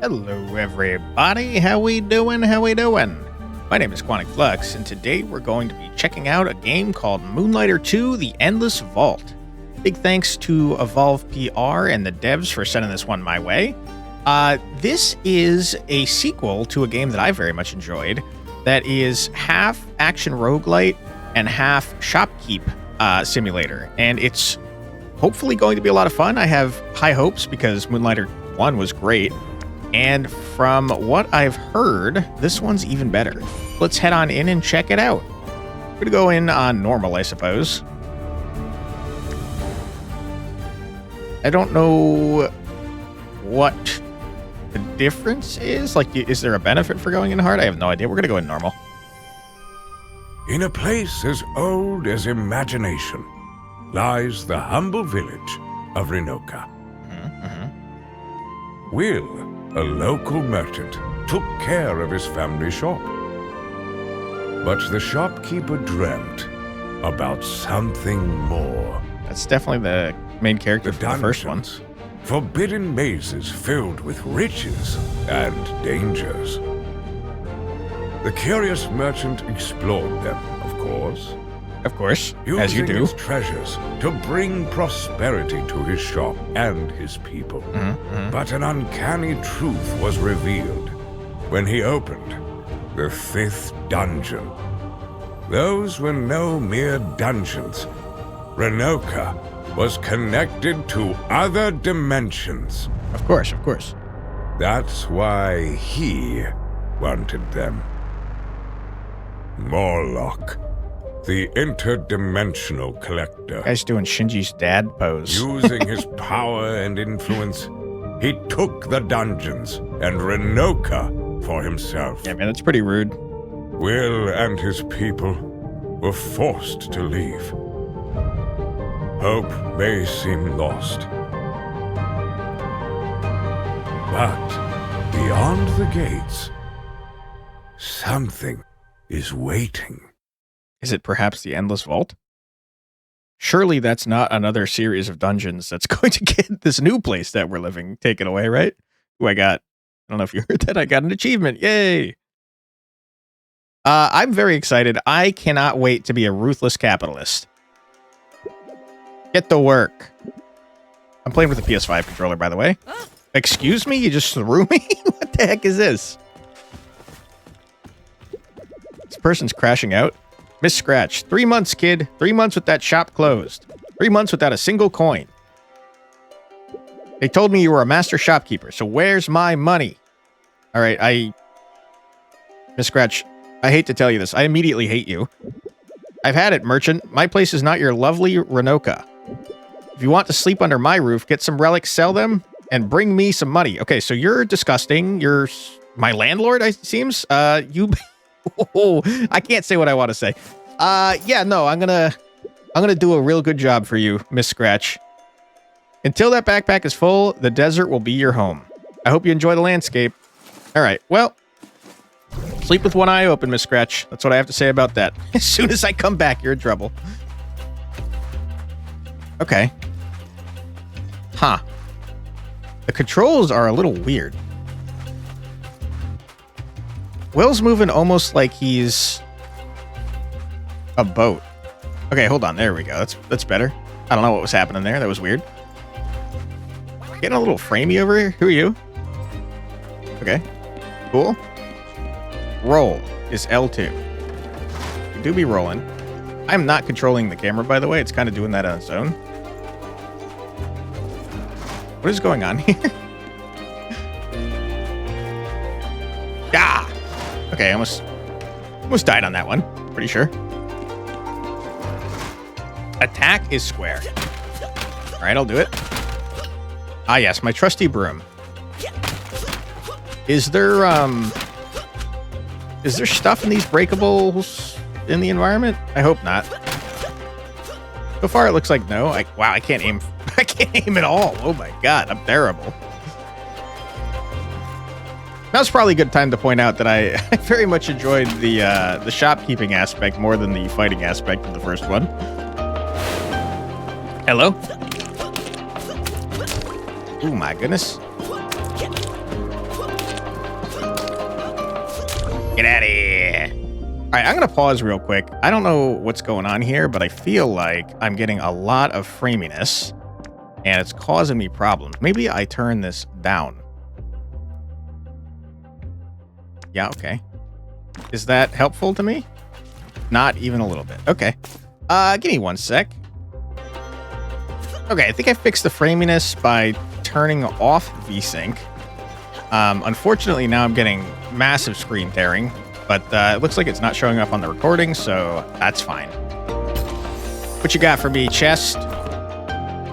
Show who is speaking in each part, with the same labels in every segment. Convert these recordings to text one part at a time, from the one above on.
Speaker 1: Hello everybody, how we doing? My name is Quantic Flux, and today we're going to be checking out a game called Moonlighter 2, The Endless Vault. Big thanks to Evolve PR and the devs for sending this one my way. This is a sequel to a game that I very much enjoyed that is half action roguelite and half shopkeep simulator, and it's hopefully going to be a lot of fun. I have high hopes because Moonlighter 1 was great. And from what I've heard, this one's even better. Let's head on in and check it out. We're going to go in on normal, I suppose. I don't know what the difference is. Like, is there a benefit for going in hard? I have no idea. We're going to go in normal.
Speaker 2: In a place as old as imagination lies the humble village of Renoka. Will, a local merchant, took care of his family shop. But the shopkeeper dreamt about something more.
Speaker 1: That's definitely the main character from the first one.
Speaker 2: Forbidden mazes filled with riches and dangers. The curious merchant explored them, of course.
Speaker 1: Of course, as you do.
Speaker 2: Using his treasures to bring prosperity to his shop and his people. But an uncanny truth was revealed when he opened the 5th dungeon. Those were no mere dungeons. Renoka was connected to other dimensions.
Speaker 1: Of course, of course.
Speaker 2: That's why he wanted them. Morlock, the interdimensional collector.
Speaker 1: Guy's doing Shinji's dad pose.
Speaker 2: Using his power and influence, he took the dungeons and Renoka for himself.
Speaker 1: Yeah, man, that's pretty rude.
Speaker 2: Will and his people were forced to leave. Hope may seem lost. But beyond the gates, something is waiting.
Speaker 1: Is it perhaps the Endless Vault? Surely that's not another series of dungeons that's going to get this new place that we're living taken away, right? Ooh, I don't know if you heard that, I got an achievement. Yay! I'm very excited. I cannot wait to be a ruthless capitalist. Get to work. I'm playing with a PS5 controller, by the way. Excuse me? You just threw me? What the heck is this? This person's crashing out. Miss Scratch, 3 months, kid. 3 months with that shop closed. 3 months without a single coin. They told me you were a master shopkeeper, so where's my money? All right, Miss Scratch, I hate to tell you this. I immediately hate you. I've had it, merchant. My place is not your lovely Renoka. If you want to sleep under my roof, get some relics, sell them, and bring me some money. Okay, so you're disgusting. You're my landlord, it seems. You... Oh, I can't say what I want to say. Yeah, no, I'm gonna do a real good job for you, Miss Scratch. Until that backpack is full, the desert will be your home. I hope you enjoy the landscape. All right, well, sleep with one eye open, Miss Scratch. That's what I have to say about that. As soon as I come back, you're in trouble. Okay. Huh. The controls are a little weird. Will's moving almost like he's a boat. Okay, hold on. There we go. That's better. I don't know what was happening there. That was weird. Getting a little framey over here. Who are you? Okay. Cool. Roll is L2. You do be rolling. I'm not controlling the camera, by the way. It's kind of doing that on its own. What is going on here? Ah! Okay, I almost died on that one. Pretty sure. Attack is square. All right, I'll do it. Ah, yes, my trusty broom. Is there stuff in these breakables in the environment? I hope not. So far, it looks like no. Wow, I can't aim. I can't aim at all. Oh my god, I'm terrible. Now's probably a good time to point out that I very much enjoyed the shopkeeping aspect more than the fighting aspect of the first one. Hello? Oh my goodness. Get out of here. All right, I'm going to pause real quick. I don't know what's going on here, but I feel like I'm getting a lot of framiness, and it's causing me problems. Maybe I turn this down. Yeah, okay. Is that helpful to me? Not even a little bit. Okay. Give me one sec. Okay, I think I fixed the framiness by turning off VSync. Unfortunately, now I'm getting massive screen tearing, but it looks like it's not showing up on the recording, so that's fine. What you got for me, chest?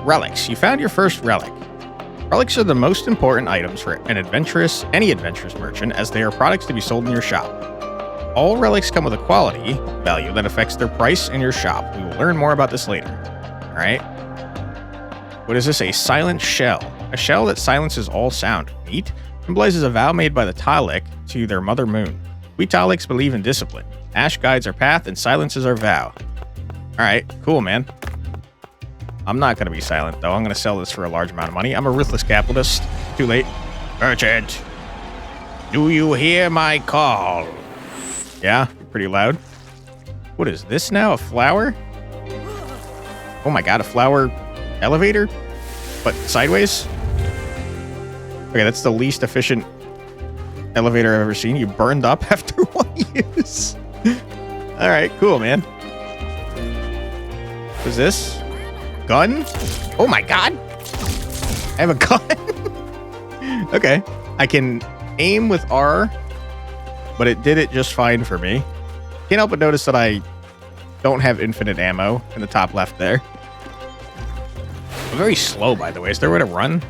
Speaker 1: Relics. You found your first relic. Relics are the most important items for any adventurous merchant, as they are products to be sold in your shop. All relics come with a quality value that affects their price in your shop. We will learn more about this later. All right. What is this? A silent shell. A shell that silences all sound. Neat. Symbolizes a vow made by the Talik to their mother moon. We Taliks believe in discipline. Ash guides our path and silences our vow. All right. Cool, man. I'm not going to be silent, though. I'm going to sell this for a large amount of money. I'm a ruthless capitalist. Too late. Merchant, do you hear my call? Yeah, pretty loud. What is this now? A flower? Oh my god, a flower elevator? But sideways? Okay, that's the least efficient elevator I've ever seen. You burned up after 1 use. Alright, cool, man. What is this? Gun? Oh my god! I have a gun? Okay. I can aim with R, but it did it just fine for me. Can't help but notice that I don't have infinite ammo in the top left there. I'm very slow, by the way. Is there a way to run?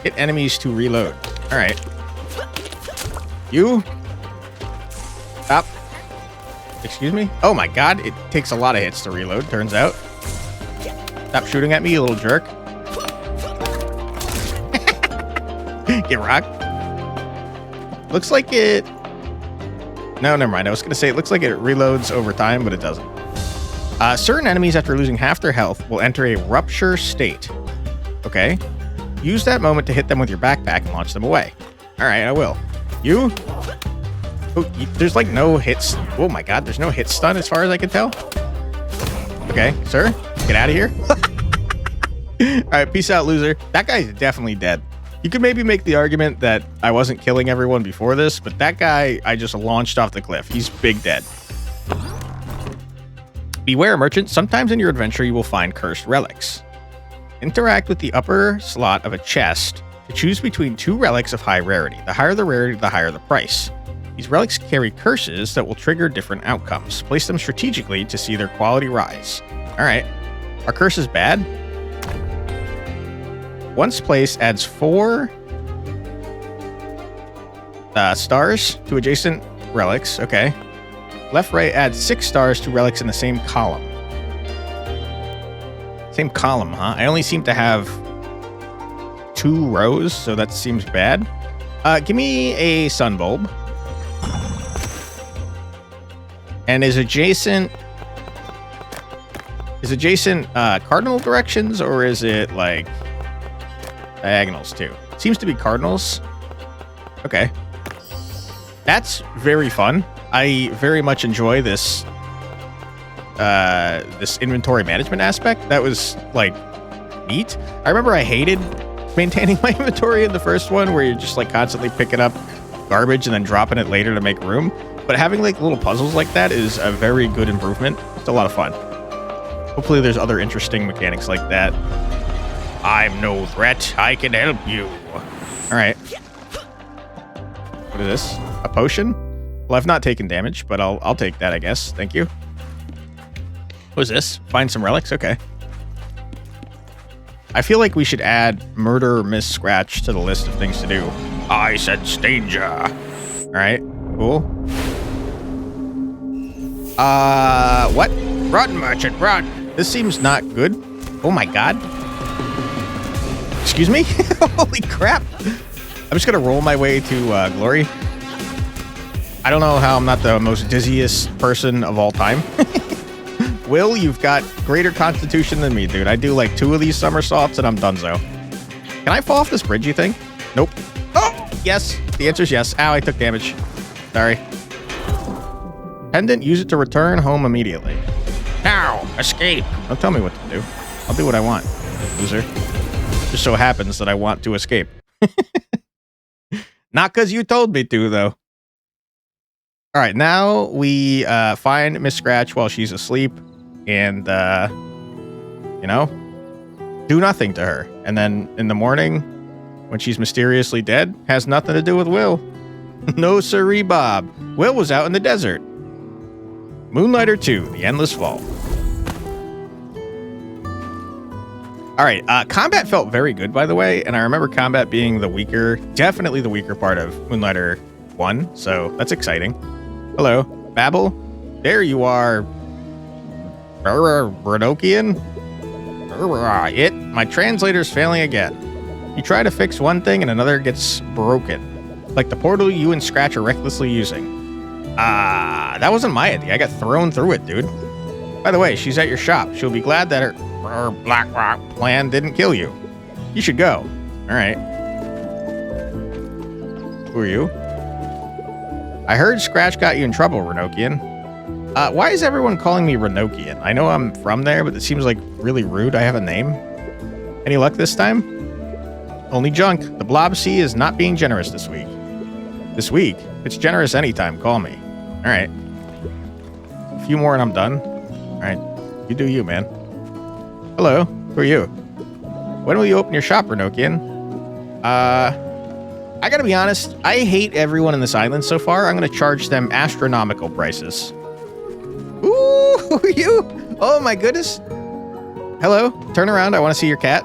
Speaker 1: Hit enemies to reload. Alright. You? Stop. Excuse me? Oh my god, it takes a lot of hits to reload, turns out. Stop shooting at me, you little jerk. Get rocked. Looks like it... No, never mind. I was going to say it looks like it reloads over time, but it doesn't. Certain enemies, after losing half their health, will enter a rupture state. Okay. Use that moment to hit them with your backpack and launch them away. Alright, I will. You? Oh, there's like no hits. Oh my god, there's no hit stun as far as I can tell. Okay, sir, get out of here. Alright, peace out, loser. That guy's definitely dead. You could maybe make the argument that I wasn't killing everyone before this, but that guy I just launched off the cliff. He's big dead. Beware, merchant. Sometimes in your adventure you will find cursed relics. Interact with the upper slot of a chest to choose between two relics of high rarity. The higher the rarity, the higher the price. These relics carry curses that will trigger different outcomes. Place them strategically to see their quality rise. Alright. Are curses bad? Once placed, adds 4 stars to adjacent relics. Okay. Left, right adds 6 stars to relics in the same column. Same column, huh? I only seem to have 2 rows, so that seems bad. Give me a sun bulb. And is adjacent cardinal directions, or is it like diagonals too? Seems to be cardinals. Okay. That's very fun. I very much enjoy this this inventory management aspect. That was like neat. I remember I hated maintaining my inventory in the first one, where you're just like constantly picking up garbage and then dropping it later to make room. But having like little puzzles like that is a very good improvement. It's a lot of fun. Hopefully there's other interesting mechanics like that. I'm no threat. I can help you. All right. What is this? A potion? Well, I've not taken damage, but I'll take that, I guess. Thank you. What is this? Find some relics? Okay. I feel like we should add Murder Miss Scratch to the list of things to do. I sense danger. All right. Cool. What? Run, merchant, run. This seems not good. Oh my god. Excuse me? Holy crap. I'm just gonna roll my way to glory. I don't know how I'm not the most dizziest person of all time. Will, you've got greater constitution than me, dude. I do like 2 of these somersaults and I'm donezo. Can I fall off this bridge, you think? Nope. Oh, yes. The answer's yes. Ow, I took damage. Sorry. Pendant, use it to return home immediately. Now, escape. Don't tell me what to do. I'll do what I want, loser. Just so happens that I want to escape. Not because you told me to, though. All right, now we find Miss Scratch while she's asleep and, you know, do nothing to her. And then in the morning, when she's mysteriously dead, has nothing to do with Will. No siree, Bob. Will was out in the desert. Moonlighter 2, The Endless Vault. All right, combat felt very good, by the way, and I remember combat being the weaker, definitely the weaker part of Moonlighter 1, so that's exciting. Hello, Babel. There you are. Rodokian? My translator's failing again. You try to fix one thing and another gets broken. Like the portal you and Scratch are recklessly using. That wasn't my idea. I got thrown through it, dude. By the way, she's at your shop. She'll be glad that her Black Rock plan didn't kill you. You should go. All right. Who are you? I heard Scratch got you in trouble, Renokian. Why is everyone calling me Renokian? I know I'm from there, but it seems like really rude. I have a name. Any luck this time? Only junk. The Blob Sea is not being generous this week. This week? It's generous anytime. Call me. All right. A few more and I'm done. All right. You do you, man. Hello. Who are you? When will you open your shop, Renokian? I gotta be honest. I hate everyone in this island so far. I'm gonna charge them astronomical prices. Ooh, who are you? Oh my goodness. Hello. Turn around. I want to see your cat.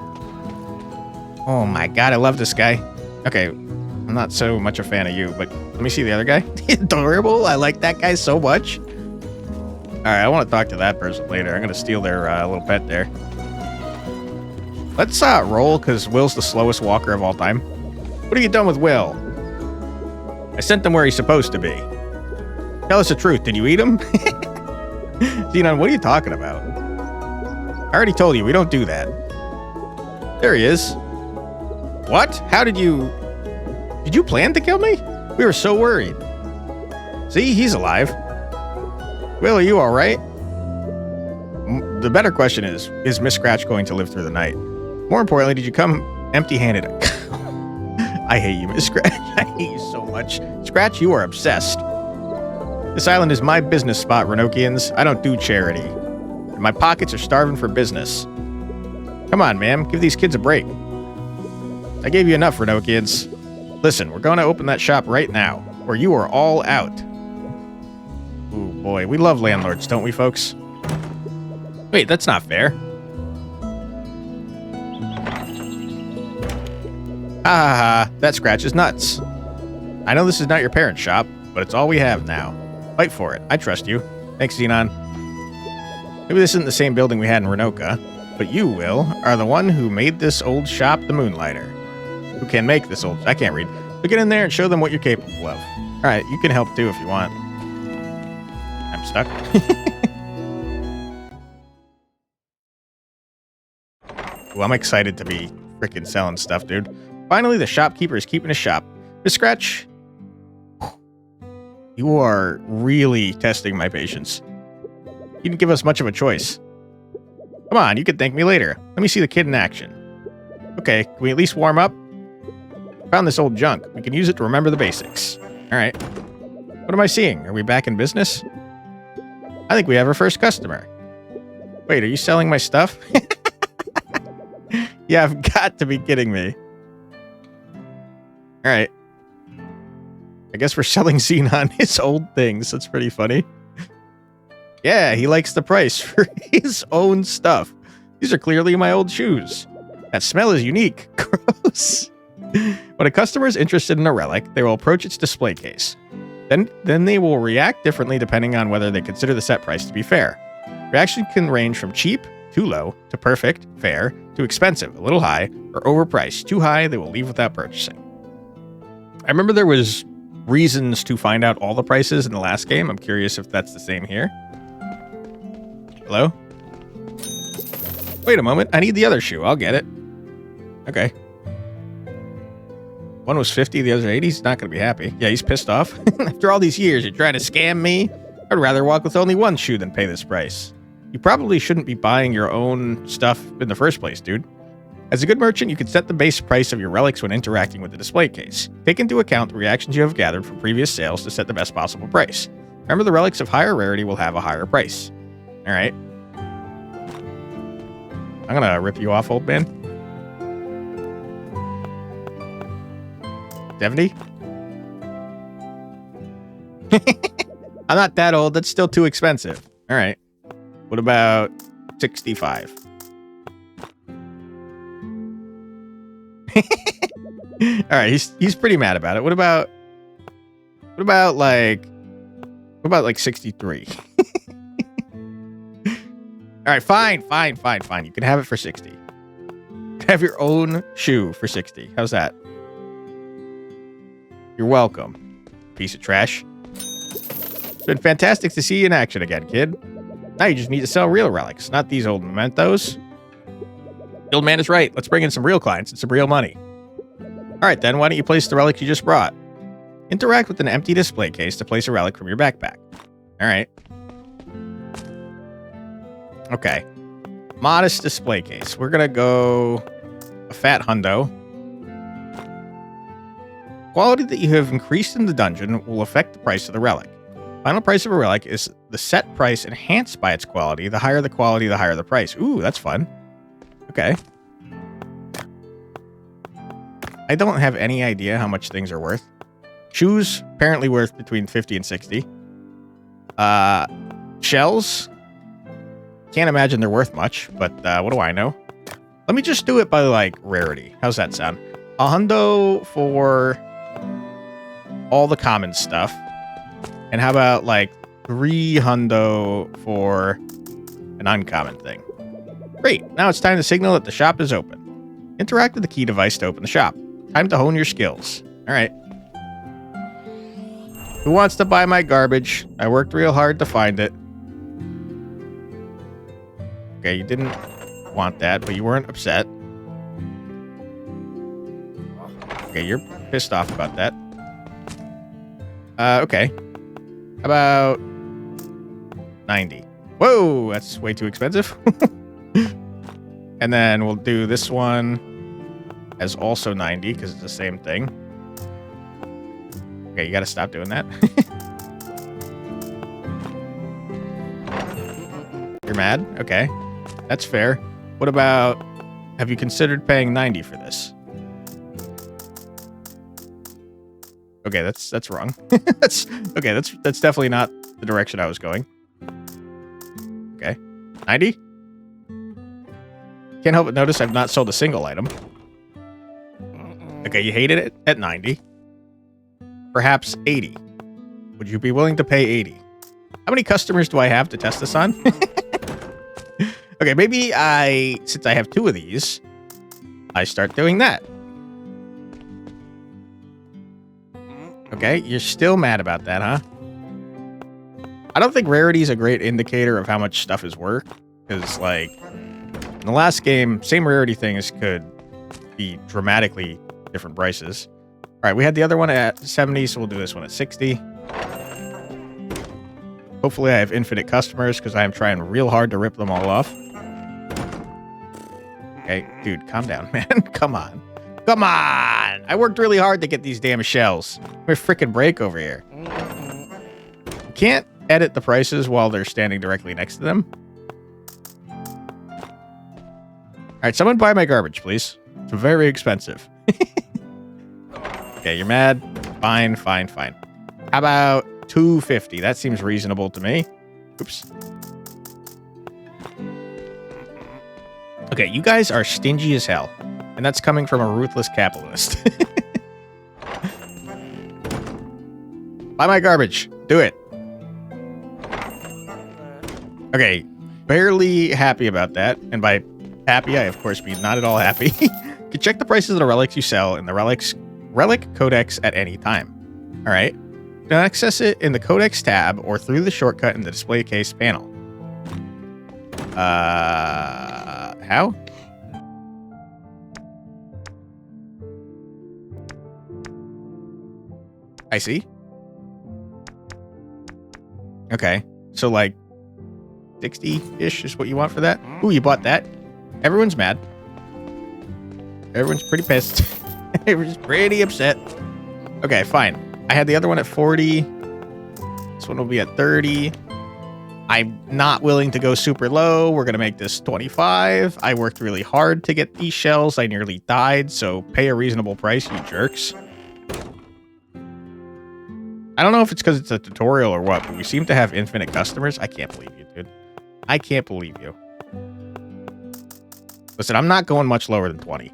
Speaker 1: Oh my god, I love this guy. Okay, I'm not so much a fan of you, but let me see the other guy. Adorable. I like that guy so much. All right, I want to talk to that person later. I'm going to steal their little pet there. Let's roll, because Will's the slowest walker of all time. What have you done with Will? I sent him where he's supposed to be. Tell us the truth. Did you eat him? Xenon, what are you talking about? I already told you, we don't do that. There he is. What? How did you... Did you plan to kill me? We were so worried. See, he's alive. Will, are you all right? The better question is Miss Scratch going to live through the night? More importantly, did you come empty-handed? I hate you, Miss Scratch. I hate you so much. Scratch, you are obsessed. This island is my business spot, Renokians. I don't do charity. And my pockets are starving for business. Come on, ma'am. Give these kids a break. I gave you enough, Renokians. Listen, we're going to open that shop right now, or you are all out. Ooh, boy. We love landlords, don't we, folks? Wait, that's not fair. Ha ha ha. That Scratch is nuts. I know this is not your parents' shop, but it's all we have now. Fight for it. I trust you. Thanks, Xenon. Maybe this isn't the same building we had in Renoka, but you, Will, are the one who made this old shop the Moonlighter. Who can make this old... I can't read. So get in there and show them what you're capable of. All right, you can help too if you want. I'm stuck. Well, I'm excited to be freaking selling stuff, dude. Finally, the shopkeeper is keeping his shop. Miss Scratch, you are really testing my patience. You didn't give us much of a choice. Come on, you can thank me later. Let me see the kid in action. Okay, can we at least warm up? Found this old junk. We can use it to remember the basics. All right. What am I seeing? Are we back in business? I think we have our first customer. Wait, are you selling my stuff? Yeah, I've got to be kidding me. All right. I guess we're selling Xenon his old things. That's pretty funny. Yeah, he likes the price for his own stuff. These are clearly my old shoes. That smell is unique. Gross. When a customer is interested in a relic, they will approach its display case. Then they will react differently depending on whether they consider the set price to be fair. Reaction can range from cheap, too low, to perfect, fair, to expensive, a little high, or overpriced, too high, they will leave without purchasing. I remember there was reasons to find out all the prices in the last game. I'm curious if that's the same here. Hello? Wait a moment, I need the other shoe. I'll get it. Okay. One was 50, the other 80. He's not going to be happy. Yeah, he's pissed off. After all these years, you're trying to scam me? I'd rather walk with only one shoe than pay this price. You probably shouldn't be buying your own stuff in the first place, dude. As a good merchant, you can set the base price of your relics when interacting with the display case. Take into account the reactions you have gathered from previous sales to set the best possible price. Remember, the relics of higher rarity will have a higher price. All right. I'm going to rip you off, old man. 70? I'm not that old. That's still too expensive. All right. What about 65? All right, he's pretty mad about it. What about like 63? All right, fine. You can have it for 60. Have your own shoe for 60. How's that? You're welcome, piece of trash. It's been fantastic to see you in action again, kid. Now you just need to sell real relics, not these old mementos. The old man is right. Let's bring in some real clients and some real money. All right, then, why don't you place the relic you just brought? Interact with an empty display case to place a relic from your backpack. All right. Okay. Modest display case. We're going to go a fat hundo. Quality that you have increased in the dungeon will affect the price of the relic. Final price of a relic is the set price enhanced by its quality. The higher the quality, the higher the price. Ooh, that's fun. Okay. I don't have any idea how much things are worth. Shoes, apparently worth between 50 and 60. Shells, can't imagine they're worth much, but what do I know? Let me just do it by, like, rarity. How's that sound? A hundo for all the common stuff. And how about, like, 3 hundo for an uncommon thing? Great. Now it's time to signal that the shop is open. Interact with the key device to open the shop. Time to hone your skills. All right. Who wants to buy my garbage? I worked real hard to find it. Okay, you didn't want that, but you weren't upset. Okay, you're pissed off about that. Okay. How about 90? Whoa, that's way too expensive. And then we'll do this one as also 90 because it's the same thing. Okay, you got to stop doing that. You're mad? Okay. That's fair. What about, have you considered paying 90 for this? Okay, that's wrong. That's definitely not the direction I was going. Okay. 90? Can't help but notice I've not sold a single item. Okay, you hated it at 90. Perhaps 80. Would you be willing to pay 80? How many customers do I have to test this on? Okay, maybe since I have 2 of these, I start doing that. Okay, you're still mad about that, huh? I don't think rarity is a great indicator of how much stuff is worth. Because, like, in the last game, same rarity things could be dramatically different prices. All right, we had the other one at 70, so we'll do this one at 60. Hopefully I have infinite customers because I am trying real hard to rip them all off. Okay, dude, calm down, man. Come on. Come on! I worked really hard to get these damn shells. We're frickin' break over here. You can't edit the prices while they're standing directly next to them. All right, someone buy my garbage, please. It's very expensive. Okay, you're mad. Fine. How about 250? That seems reasonable to me. Oops. Okay, you guys are stingy as hell. And that's coming from a ruthless capitalist. Buy my garbage. Do it. Okay, barely happy about that. And by happy, I of course mean not at all happy. You can check the prices of the relics you sell in the Relic Codex at any time. All right. You can access it in the Codex tab or through the shortcut in the display case panel. How? I see. Okay. So, like, 60-ish is what you want for that? Ooh, you bought that. Everyone's mad. Everyone's pretty pissed. Everyone's pretty upset. Okay, fine. I had the other one at 40. This one will be at 30. I'm not willing to go super low. We're going to make this 25. I worked really hard to get these shells. I nearly died, so pay a reasonable price, you jerks. I don't know if it's because it's a tutorial or what, but we seem to have infinite customers. I can't believe you, dude. I can't believe you. Listen, I'm not going much lower than 20.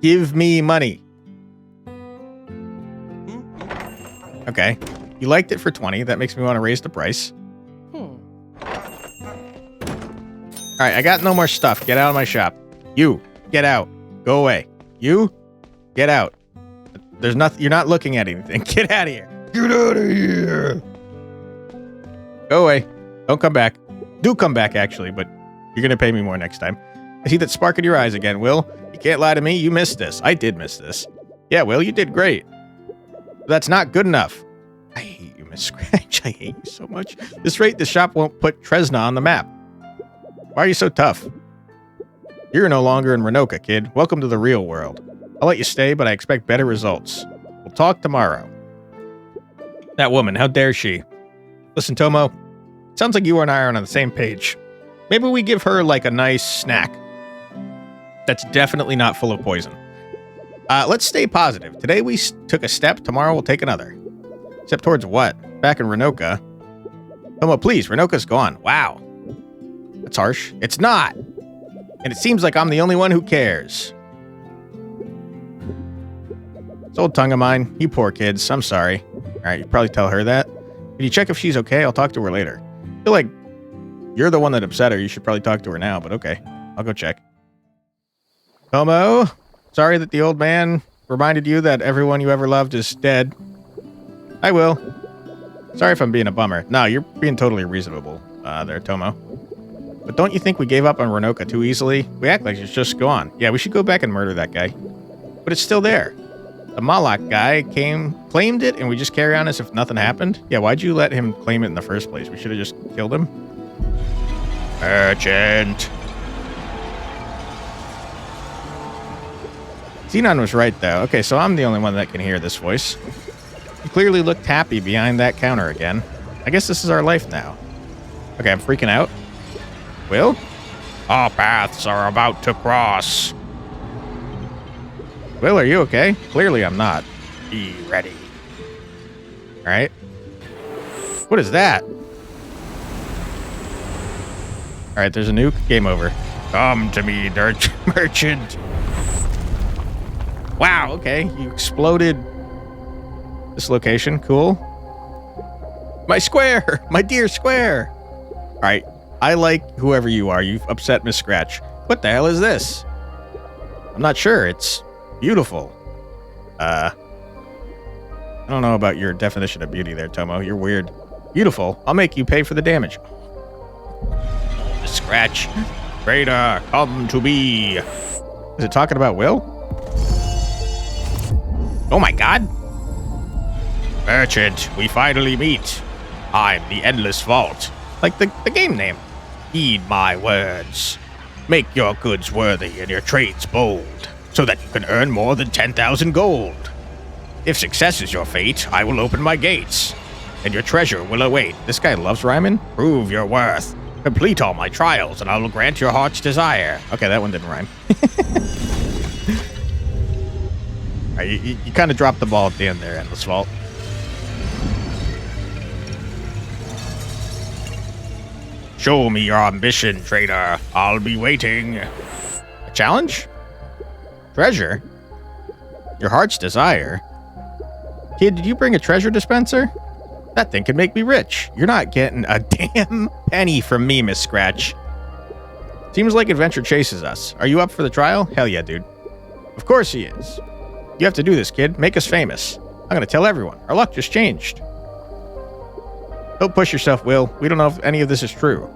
Speaker 1: Give me money. Okay. You liked it for 20. That makes me want to raise the price. All right, I got no more stuff. Get out of my shop. You, get out. Go away. You, get out. There's nothing. You're not looking at anything. Get out of here. Get out of here. Go away. Don't come back. Do come back, actually, but you're going to pay me more next time. I see that spark in your eyes again, Will. You can't lie to me. You missed this. I did miss this. Yeah, Will, you did great. But that's not good enough. I hate you, Miss Scratch. I hate you so much. At this rate, the shop won't put Tresna on the map. Why are you so tough? You're no longer in Renoka, kid. Welcome to the real world. I'll let you stay, but I expect better results. We'll talk tomorrow. That woman, how dare she? Listen, Tomo, it sounds like you and I are on the same page. Maybe we give her, like, a nice snack. That's definitely not full of poison. Let's stay positive. Today we took a step. Tomorrow we'll take another. Step towards what? Back in Renoka. Tomo, please. Renoka's gone. Wow. That's harsh. It's not. And it seems like I'm the only one who cares. This old tongue of mine. You poor kids. I'm sorry. All right, you probably tell her that. Can you check if she's okay? I'll talk to her later. I feel like you're the one that upset her. You should probably talk to her now, but okay. I'll go check. Tomo, sorry that the old man reminded you that everyone you ever loved is dead. I will. Sorry if I'm being a bummer. No, you're being totally reasonable there, Tomo. But don't you think we gave up on Renoka too easily? We act like it's just gone. Yeah, we should go back and murder that guy. But it's still there. The Malak guy claimed it, and we just carry on as if nothing happened? Yeah, why'd you let him claim it in the first place? We should have just killed him? Urgent. Xenon was right, though. Okay, so I'm the only one that can hear this voice. You clearly looked happy behind that counter again. I guess this is our life now. Okay, I'm freaking out. Will? Our paths are about to cross. Will, are you okay? Clearly I'm not. Be ready. All right. What is that? All right, there's a nuke. Game over. Come to me, dirt merchant. Wow, okay. You exploded this location. Cool. My square! My dear square! All right. I like whoever you are. You've upset Miss Scratch. What the hell is this? I'm not sure. It's beautiful. I don't know about your definition of beauty there, Tomo. You're weird. Beautiful. I'll make you pay for the damage. Miss Scratch. Trader, come to me. Is it talking about Will? Oh my god. Merchant, we finally meet. I'm the Endless Vault. Like the game name. Heed my words. Make your goods worthy and your trades bold, so that you can earn more than 10,000 gold. If success is your fate, I will open my gates, and your treasure will await. This guy loves rhyming. Prove your worth. Complete all my trials, and I will grant your heart's desire. Okay, that one didn't rhyme. All right, you kind of dropped the ball at the end there, Endless Vault. Show me your ambition, trader. I'll be waiting. A challenge? Treasure? Your heart's desire? Kid, did you bring a treasure dispenser? That thing could make me rich. You're not getting a damn penny from me, Miss Scratch. Seems like adventure chases us. Are you up for the trial? Hell yeah, dude. Of course he is. You have to do this, kid. Make us famous. I'm gonna tell everyone. Our luck just changed. Don't push yourself, Will. We don't know if any of this is true.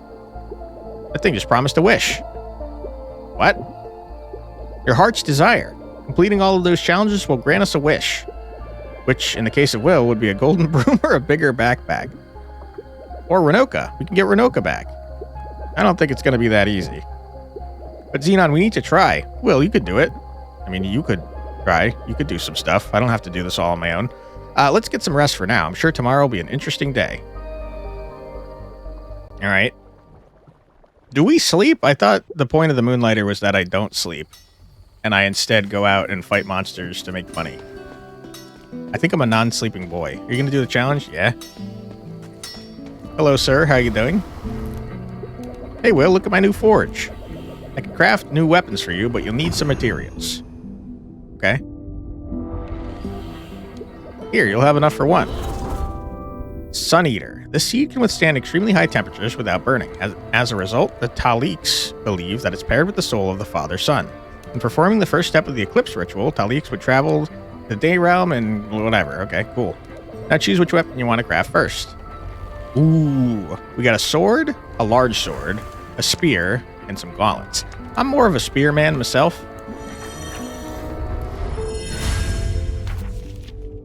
Speaker 1: That thing just promised a wish. What? Your heart's desire. Completing all of those challenges will grant us a wish. Which, in the case of Will, would be a golden broom or a bigger backpack. Or Renoka. We can get Renoka back. I don't think it's going to be that easy. But Xenon, we need to try. Will, you could do it. I mean, you could try. You could do some stuff. I don't have to do this all on my own. Let's get some rest for now. I'm sure tomorrow will be an interesting day. All right. Do we sleep? I thought the point of the Moonlighter was that I don't sleep. And I instead go out and fight monsters to make money. I think I'm a non-sleeping boy. Are you going to do the challenge? Yeah. Hello, sir. How are you doing? Hey, Will, look at my new forge. I can craft new weapons for you, but you'll need some materials. Okay. Here, you'll have enough for one. Sun Eater. This seed can withstand extremely high temperatures without burning. As a result, the Taliks believe that it's paired with the soul of the Father Sun. In performing the first step of the Eclipse ritual, Taliks would travel to the Day Realm and whatever. Okay, cool. Now choose which weapon you want to craft first. Ooh, we got a sword, a large sword, a spear, and some gauntlets. I'm more of a spearman myself.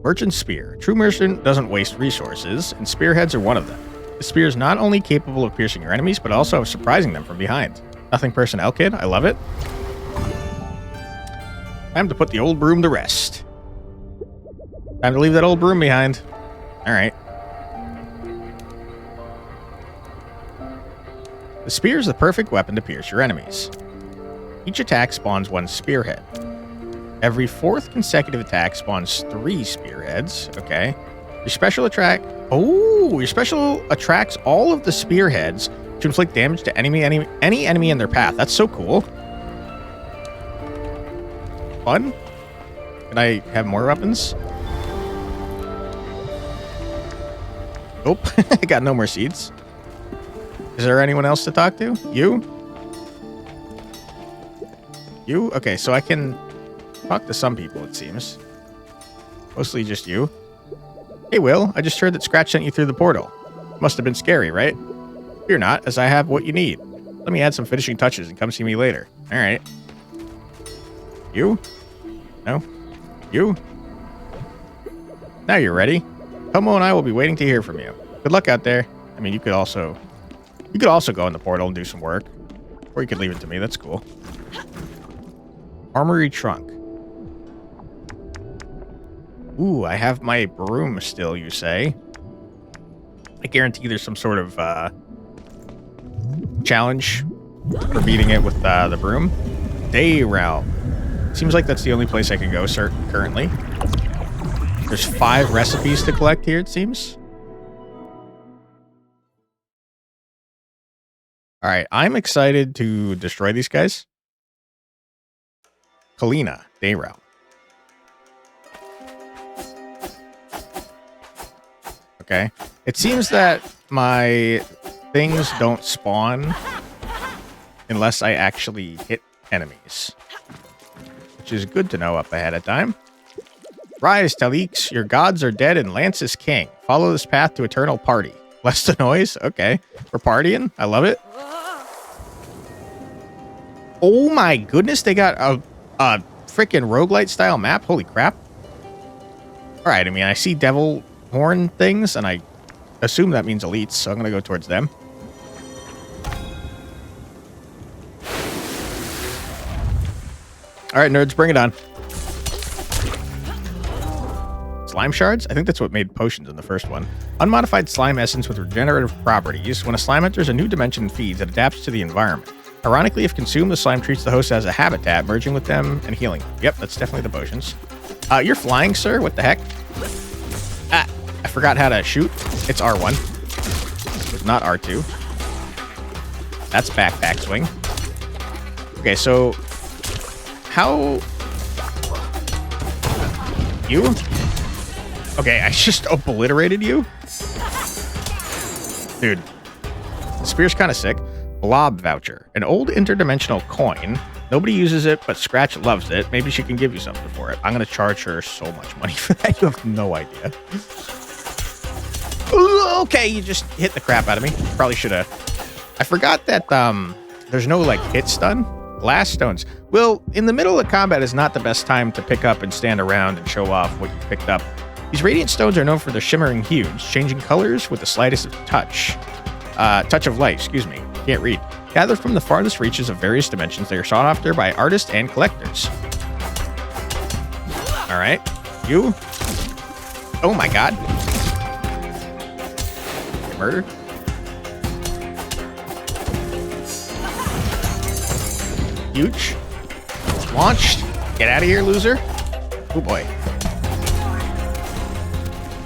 Speaker 1: Merchant Spear. True merchant doesn't waste resources, and spearheads are one of them. The spear is not only capable of piercing your enemies, but also of surprising them from behind. Nothing personnel kid. I love it. Time to put the old broom to rest. Time to leave that old broom behind. All right. The spear is the perfect weapon to pierce your enemies. Each attack spawns one spearhead. Every fourth consecutive attack spawns 3 spearheads. Okay. Your special attract... Oh, your special attracts all of the spearheads to inflict damage to any enemy in their path. That's so cool. Fun. Can I have more weapons? Nope. I got no more seeds. Is there anyone else to talk to? You? You? Okay, so I can talk to some people, it seems. Mostly just you. Hey, Will, I just heard that Scratch sent you through the portal. Must have been scary, right? Fear not, as I have what you need. Let me add some finishing touches and come see me later. All right. You? No? You? Now you're ready. Tomo and I will be waiting to hear from you. Good luck out there. I mean, you could also go in the portal and do some work. Or you could leave it to me. That's cool. Armory trunk. Ooh, I have my broom still, you say? I guarantee there's some sort of challenge for beating it with the broom. Day Realm. Seems like that's the only place I can go currently. There's 5 recipes to collect here, it seems. All right, I'm excited to destroy these guys. Kalina, Day Realm. Okay. It seems that my things don't spawn unless I actually hit enemies, which is good to know up ahead of time. Rise, Taliks. Your gods are dead and Lance is king. Follow this path to eternal party. Less the noise? Okay. We're partying. I love it. Oh my goodness. They got a freaking roguelite style map. Holy crap. All right. I mean, I see devil horn things and I assume that means elites, so I'm going to go towards them. All right, nerds, bring it on. Slime shards? I think that's what made potions in the first one. Unmodified slime essence with regenerative properties. When a slime enters a new dimension and feeds, it adapts to the environment. Ironically, if consumed, the slime treats the host as a habitat, merging with them and healing. Yep, that's definitely the potions. You're flying, sir? What the heck? Ah, I forgot how to shoot. It's R1. It's not R2. That's backpack swing. Okay, so... How... You? Okay, I just obliterated you? Dude. The spear's kind of sick. Blob voucher. An old interdimensional coin. Nobody uses it, but Scratch loves it. Maybe she can give you something for it. I'm going to charge her so much money for that. You have no idea. Okay, you just hit the crap out of me. Probably should have. I forgot that there's no like hit stun. Glass stones. Well, in the middle of combat is not the best time to pick up and stand around and show off what you picked up. These radiant stones are known for their shimmering hues, changing colors with the slightest touch. Touch of light, excuse me. Can't read. Gathered from the farthest reaches of various dimensions, they are sought after by artists and collectors. All right. You. Oh my god. Murder. Huge. Launched. Get out of here, loser. Oh boy.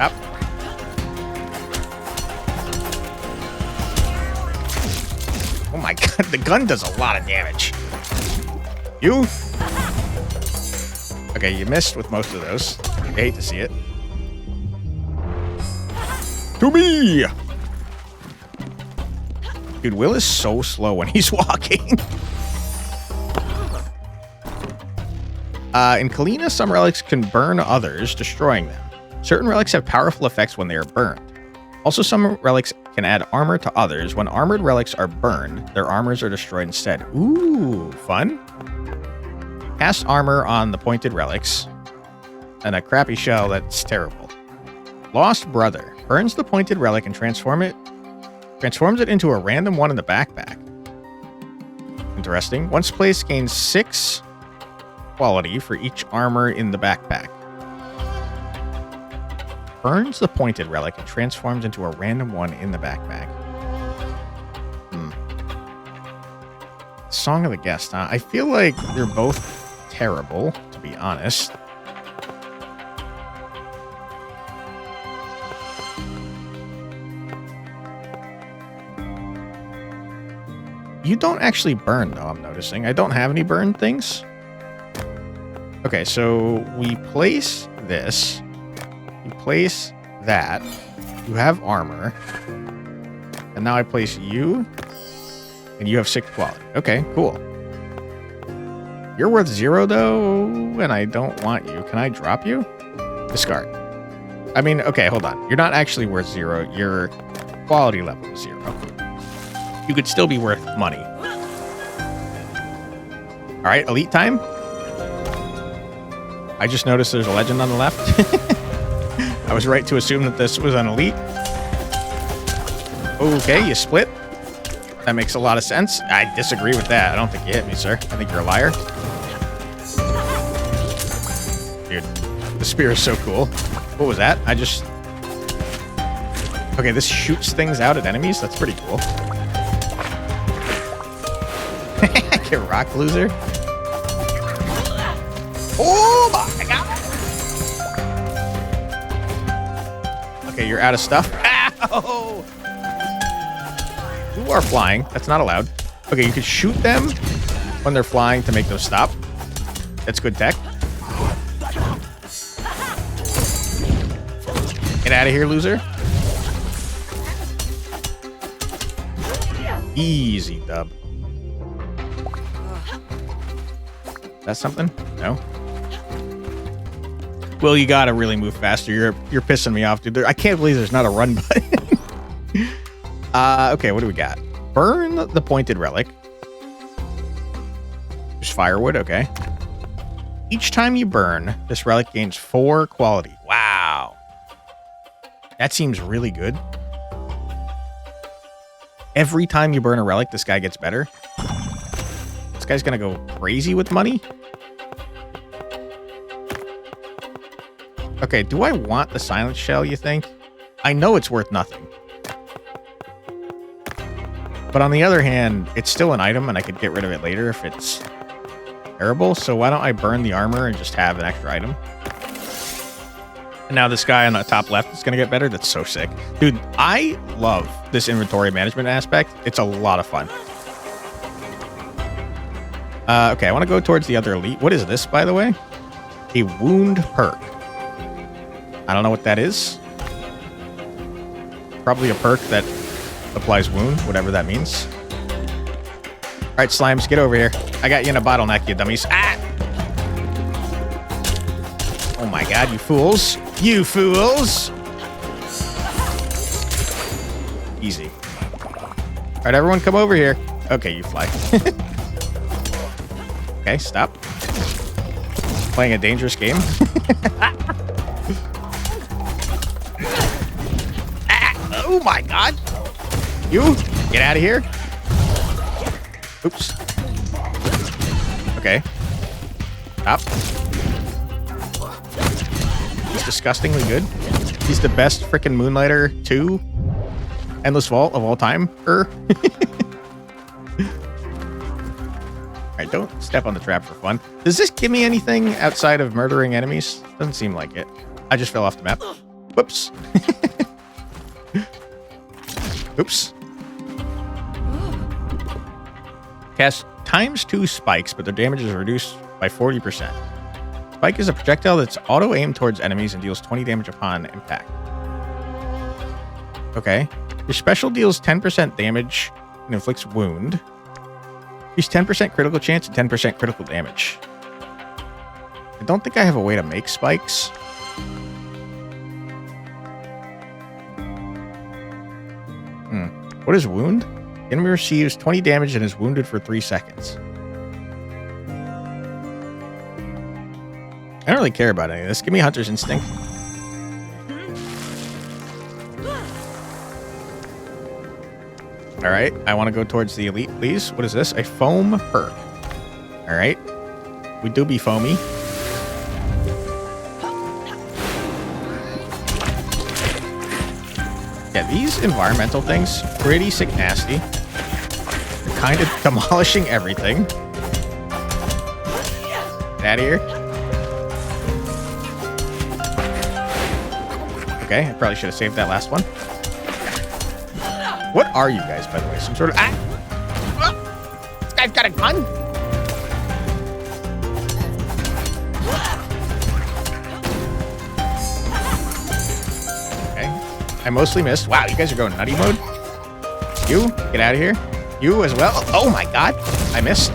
Speaker 1: Up. Oh my god, the gun does a lot of damage. You. Okay, you missed with most of those. I hate to see it. To me! Dude, Will is so slow when he's walking. In Kalina, some relics can burn others, destroying them. Certain relics have powerful effects when they are burned. Also, some relics can add armor to others. When armored relics are burned, their armors are destroyed instead. Ooh, fun. Cast armor on the pointed relics. And a crappy shell that's terrible. Lost Brother. Burns the pointed relic and transforms it into a random one in the backpack. Interesting. Once placed, gains 6 quality for each armor in the backpack. Burns the pointed relic and transforms into a random one in the backpack. Song of the Guest, huh? I feel like they're both terrible, to be honest. You don't actually burn, though, I'm noticing. I don't have any burn things. Okay, so we place this. You place that. You have armor. And now I place you. And you have 6 quality. Okay, cool. You're worth 0, though, and I don't want you. Can I drop you? Discard. I mean, okay, hold on. You're not actually worth 0. Your quality level is 0. You could still be worth money. All right, elite time. I just noticed there's a legend on the left. I was right to assume that this was an elite. Okay, you split. That makes a lot of sense. I disagree with that. I don't think you hit me, sir. I think you're a liar. Dude, the spear is so cool. What was that? Okay, this shoots things out at enemies? That's pretty cool. Get rock, loser. Oh my god! Okay, you're out of stuff. Ow! You are flying. That's not allowed. Okay, you can shoot them when they're flying to make them stop. That's good tech. Get out of here, loser. Easy dub. That's something? No. Well, you gotta really move faster. You're pissing me off, dude. I can't believe there's not a run button. Okay, what do we got? Burn the pointed relic. There's firewood, okay. Each time you burn, this relic gains 4 quality. Wow. That seems really good. Every time you burn a relic, this guy gets better. This guy's gonna go crazy with money. Okay, do I want the silent shell, you think? I know it's worth nothing. But on the other hand, it's still an item and I could get rid of it later if it's terrible. So why don't I burn the armor and just have an extra item? And now this guy on the top left is going to get better. That's so sick. Dude, I love this inventory management aspect. It's a lot of fun. Okay, I want to go towards the other elite. What is this, by the way? A wound perk. I don't know what that is. Probably a perk that applies wound, whatever that means. All right, slimes, get over here. I got you in a bottleneck, you dummies. Ah! Oh my god, you fools. You fools! Easy. All right, everyone come over here. Okay, you fly. Okay, stop. Playing a dangerous game. Oh my god. You, get out of here. Oops. Okay. Stop. He's disgustingly good. He's the best freaking Moonlighter 2 Endless Vault of all time. Alright, don't step on the trap for fun. Does this give me anything outside of murdering enemies? Doesn't seem like it. I just fell off the map. Whoops. Oops. Cast ×2 spikes, but their damage is reduced by 40%. Spike is a projectile that's auto-aimed towards enemies and deals 20 damage upon impact. Okay. Your special deals 10% damage and inflicts wound. Use 10% critical chance and 10% critical damage. I don't think I have a way to make spikes. What is wound? Enemy receives 20 damage and is wounded for 3 seconds. I don't really care about any of this. Give me Hunter's Instinct. Alright, I want to go towards the elite, please. What is this? A foam perk. Alright. We do be foamy. Yeah, these environmental things, pretty sick nasty. They're kind of demolishing everything. Get out of here. Okay, I probably should have saved that last one. What are you guys, by the way? Some sort of... This guy's got a gun? Okay. I mostly missed. Wow, you guys are going nutty mode? You, get out of here. You as well. Oh my god. I missed.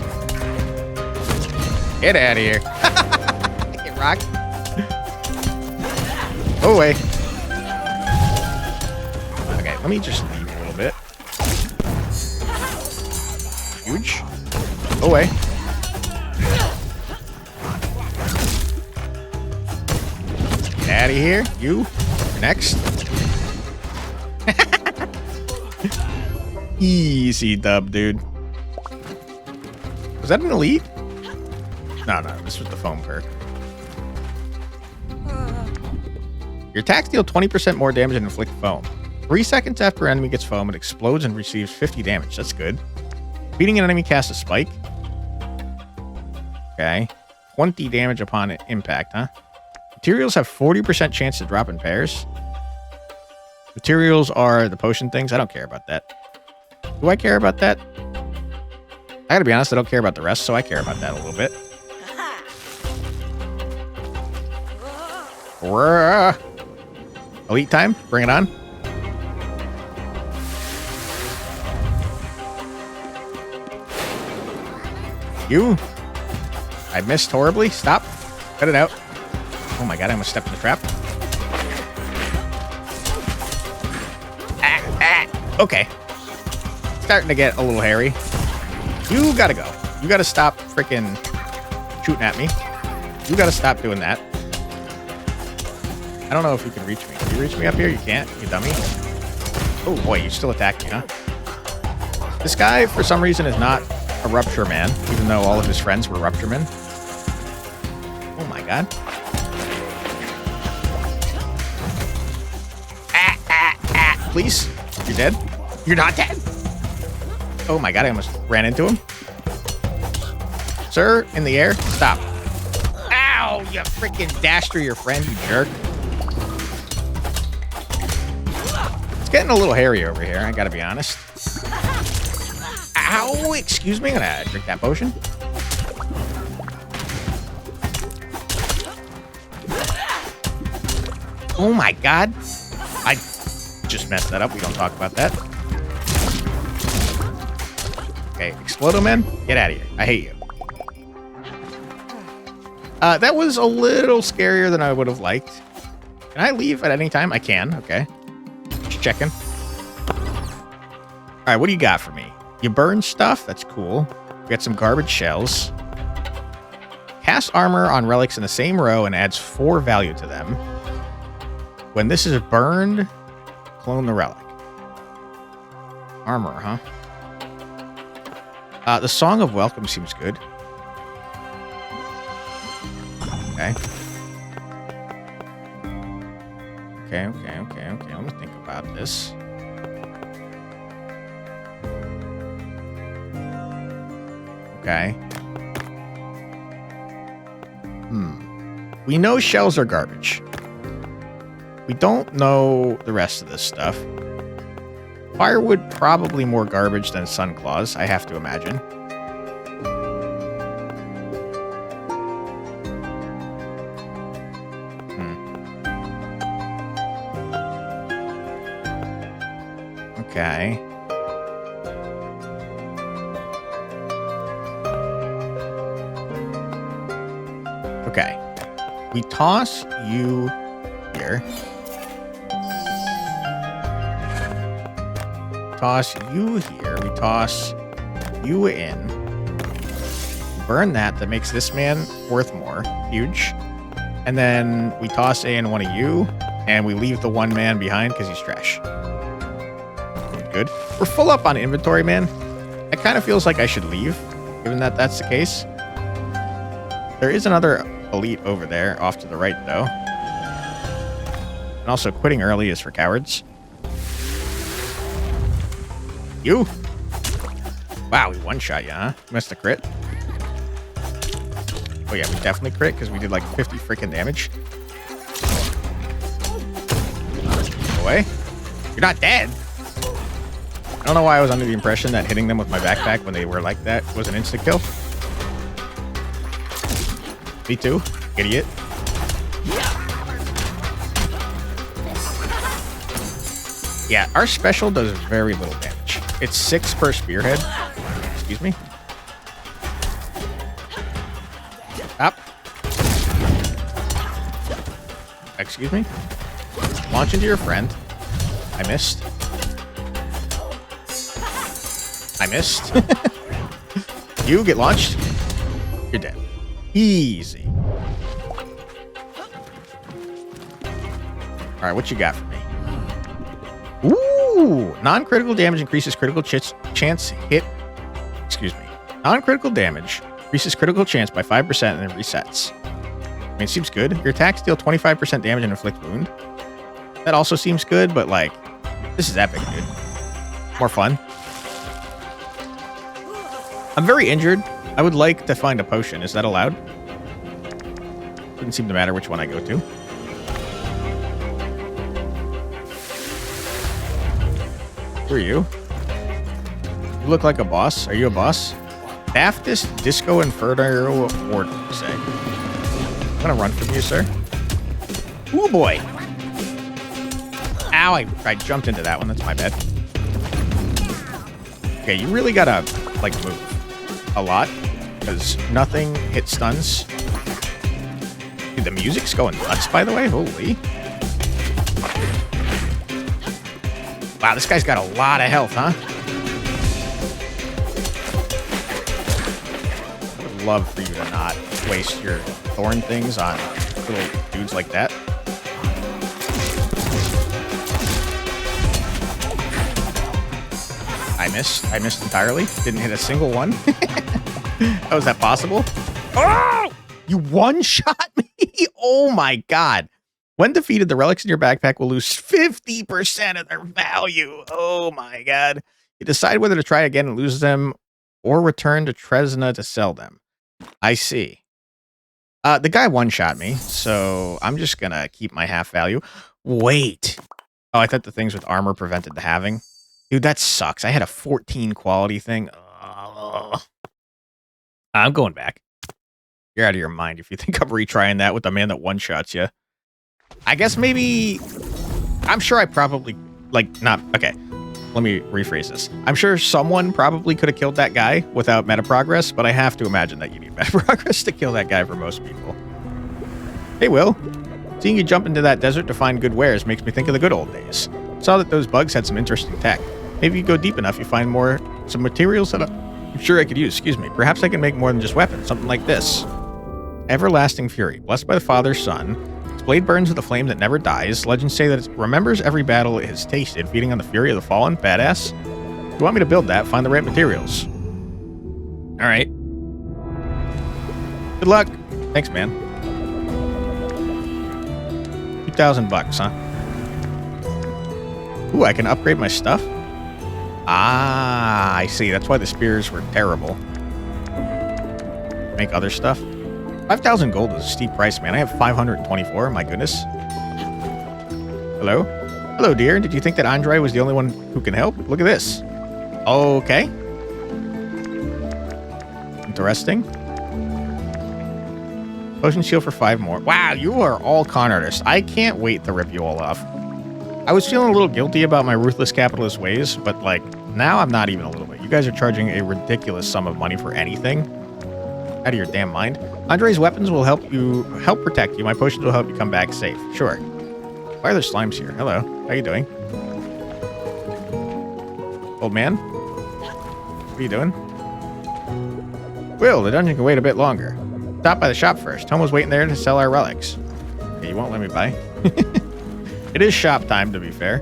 Speaker 1: Get out of here. Get rocked. Go away. Okay, let me just leave a little bit. Huge. Go away. Get out of here. You. You're next. Easy dub, dude. Was that an elite? No, this was the foam perk. Your attacks deal 20% more damage and inflict foam. 3 seconds after an enemy gets foam, it explodes and receives 50 damage. That's good. Beating an enemy casts a spike. Okay. 20 damage upon impact, huh? Materials have 40% chance to drop in pairs. Materials are the potion things. I don't care about that. Do I care about that? I gotta be honest, I don't care about the rest, so I care about that a little bit. Elite time, bring it on. You. I missed horribly. Stop. Cut it out. Oh my god, I almost stepped in the trap. Okay. Starting to get a little hairy. You gotta go. You gotta stop freaking shooting at me. You gotta stop doing that. I don't know if you can reach me. Can you reach me up here? You can't, you dummy. Oh boy, you still attack me, huh? This guy, for some reason, is not a Rupture Man, even though all of his friends were Rupture Men. Oh my god. Please? You're dead? You're not dead? Oh my god, I almost ran into him. Sir, in the air, stop. Ow, you freaking dashed through your friend, you jerk. It's getting a little hairy over here, I gotta be honest. Ow, excuse me, I'm gonna drink that potion. Oh my god. I just messed that up, we don't talk about that. Okay, Explodo Man, get out of here. I hate you. That was a little scarier than I would have liked. Can I leave at any time? I can, okay. Just checking. right, what do you got for me? You burn stuff? That's cool. We got some garbage shells. Cast armor on relics in the same row and adds 4 value to them. When this is burned, clone the relic. Armor, huh? The Song of Welcome seems good. Okay. Okay. Let me think about this. Okay. We know shells are garbage. We don't know the rest of this stuff. Firewood, probably more garbage than sun claws, I have to imagine. Okay. Okay. We toss you here. Toss you here. We toss you in. Burn that. That makes this man worth more. Huge. And then we toss in one of you, and we leave the one man behind because he's trash. Good. We're full up on inventory, man. It kind of feels like I should leave, given that that's the case. There is another elite over there, off to the right, though. And also, quitting early is for cowards. You? Wow, we one-shot you, huh? Missed a crit. Oh yeah, we definitely crit, because we did like 50 freaking damage. Go away. You're not dead! I don't know why I was under the impression that hitting them with my backpack when they were like that was an insta-kill. Me too, idiot. Yeah, our special does very little damage. It's 6 per spearhead. Excuse me. Stop. Excuse me. Launch into your friend. I missed. I missed. You get launched. You're dead. Easy. All right, what you got for me? Ooh, non-critical damage increases critical chance hit. Excuse me. Non-critical damage increases critical chance by 5% and then resets. I mean, it seems good. Your attacks deal 25% damage and inflict wound. That also seems good, but like, this is epic, dude. More fun. I'm very injured. I would like to find a potion. Is that allowed? Doesn't seem to matter which one I go to. Who are you? You look like a boss. Are you a boss? Baptist Disco Inferno Warden, you say. I'm gonna run from you, sir. Ooh, boy. Ow, I jumped into that one. That's my bad. Okay, you really gotta, like, move a lot, because nothing hits stuns. Dude, the music's going nuts, by the way. Holy. Wow, this guy's got a lot of health, huh? I would love for you to not waste your thorn things on little dudes like that. I missed. I missed entirely. Didn't hit a single one. How is that possible? Oh! You one-shot me? Oh my god. When defeated, the relics in your backpack will lose 50% of their value. Oh my god. You decide whether to try again and lose them or return to Tresna to sell them. I see. The guy one-shot me, so I'm just gonna keep my half value. Wait. Oh, I thought the things with armor prevented the halving. Dude, that sucks. I had a 14 quality thing. I'm going back. You're out of your mind if you think I'm retrying that with the man that one-shots you. I guess maybe... I'm sure I probably... Like, not... Okay, let me rephrase this. I'm sure someone probably could have killed that guy without meta progress, but I have to imagine that you need meta progress to kill that guy for most people. Hey, Will. Seeing you jump into that desert to find good wares makes me think of the good old days. Saw that those bugs had some interesting tech. Maybe you go deep enough, you find some materials that I'm sure I could use. Excuse me. Perhaps I can make more than just weapons. Something like this. Everlasting Fury. Blessed by the Father, Son. Its blade burns with a flame that never dies. Legends say that it remembers every battle it has tasted, feeding on the fury of the fallen. Badass. If you want me to build that, find the right materials. All right. Good luck. Thanks, man. $2,000, huh? Ooh, I can upgrade my stuff? Ah, I see. That's why the spears were terrible. Make other stuff? 5,000 gold is a steep price, man. I have 524. My goodness. Hello? Hello, dear. Did you think that Andre was the only one who can help? Look at this. Okay. Interesting. Potion shield for 5 more. Wow, you are all con artists. I can't wait to rip you all off. I was feeling a little guilty about my ruthless capitalist ways, but like, now I'm not even a little bit. You guys are charging a ridiculous sum of money for anything. Out of your damn mind. Andre's weapons will help protect you. My potions will help you come back safe. Sure. Why are there slimes here? Hello. How you doing? Old man? What are you doing? Will, the dungeon can wait a bit longer. Stop by the shop first. Tom was waiting there to sell our relics. Okay, you won't let me buy? It is shop time, to be fair.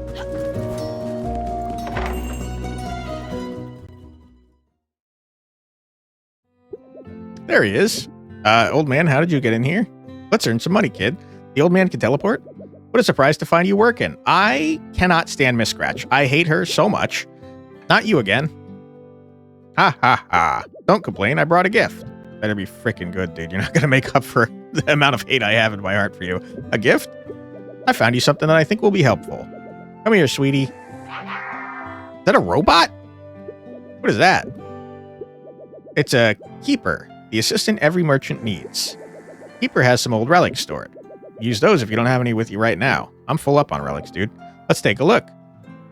Speaker 1: There he is. Old man, how did you get in here? Let's earn some money, kid. The old man can teleport? What a surprise to find you working. I cannot stand Miss Scratch. I hate her so much. Not you again. Ha ha ha. Don't complain, I brought a gift. Better be freaking good, dude. You're not gonna make up for the amount of hate I have in my heart for you. A gift? I found you something that I think will be helpful. Come here, sweetie. Is that a robot? What is that? It's a keeper. The assistant every merchant needs. Keeper has some old relics stored. Use those if you don't have any with you right now. I'm full up on relics, dude. Let's take a look.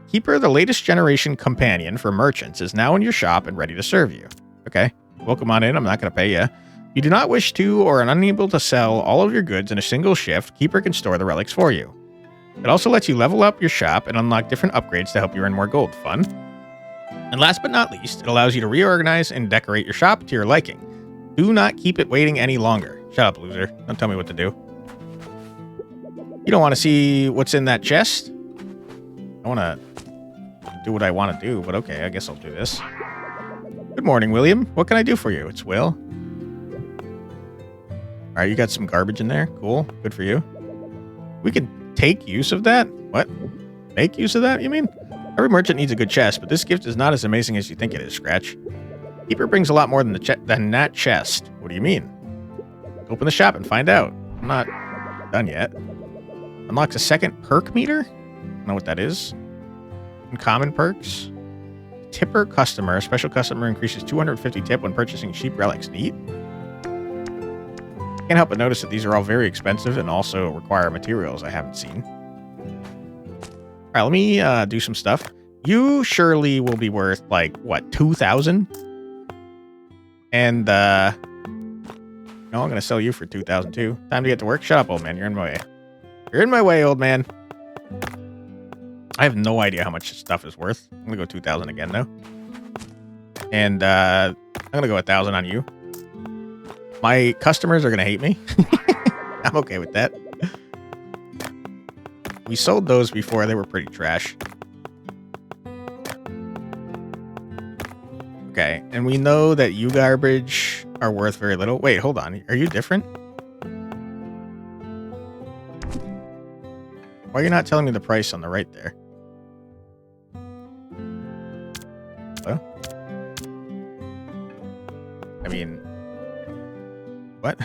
Speaker 1: Keeper, the latest generation companion for merchants, is now in your shop and ready to serve you. Okay, welcome on in. I'm not going to pay you. If you do not wish to or are unable to sell all of your goods in a single shift, Keeper can store the relics for you. It also lets you level up your shop and unlock different upgrades to help you earn more gold. Fun. And last but not least, it allows you to reorganize and decorate your shop to your liking. Do not keep it waiting any longer. Shut up, loser. Don't tell me what to do. You don't want to see what's in that chest? I want to do what I want to do, but okay, I guess I'll do this. Good morning, William. What can I do for you? It's Will. All right, you got some garbage in there. Cool. Good for you. We can take use of that? What? Make use of that, you mean? Every merchant needs a good chest, but this gift is not as amazing as you think it is, Scratch. Keeper brings a lot more than that chest. What do you mean? Open the shop and find out. I'm not done yet. Unlocks a second perk meter? I don't know what that is. Uncommon perks. Tipper customer. A special customer increases 250 tip when purchasing cheap relics. Neat. Can't help but notice that these are all very expensive and also require materials I haven't seen. All right, let me do some stuff. You surely will be worth, like, what, 2,000? And, no, I'm going to sell you for 2,000 too. Time to get to work. Shut up, old man. You're in my way. You're in my way, old man. I have no idea how much this stuff is worth. I'm going to go 2,000 again, though. And, I'm going to go 1,000 on you. My customers are going to hate me. I'm okay with that. We sold those before. They were pretty trash. Okay, and we know that you garbage are worth very little. Wait, hold on. Are you different? Why are you not telling me the price on the right there? Hello? I mean... What?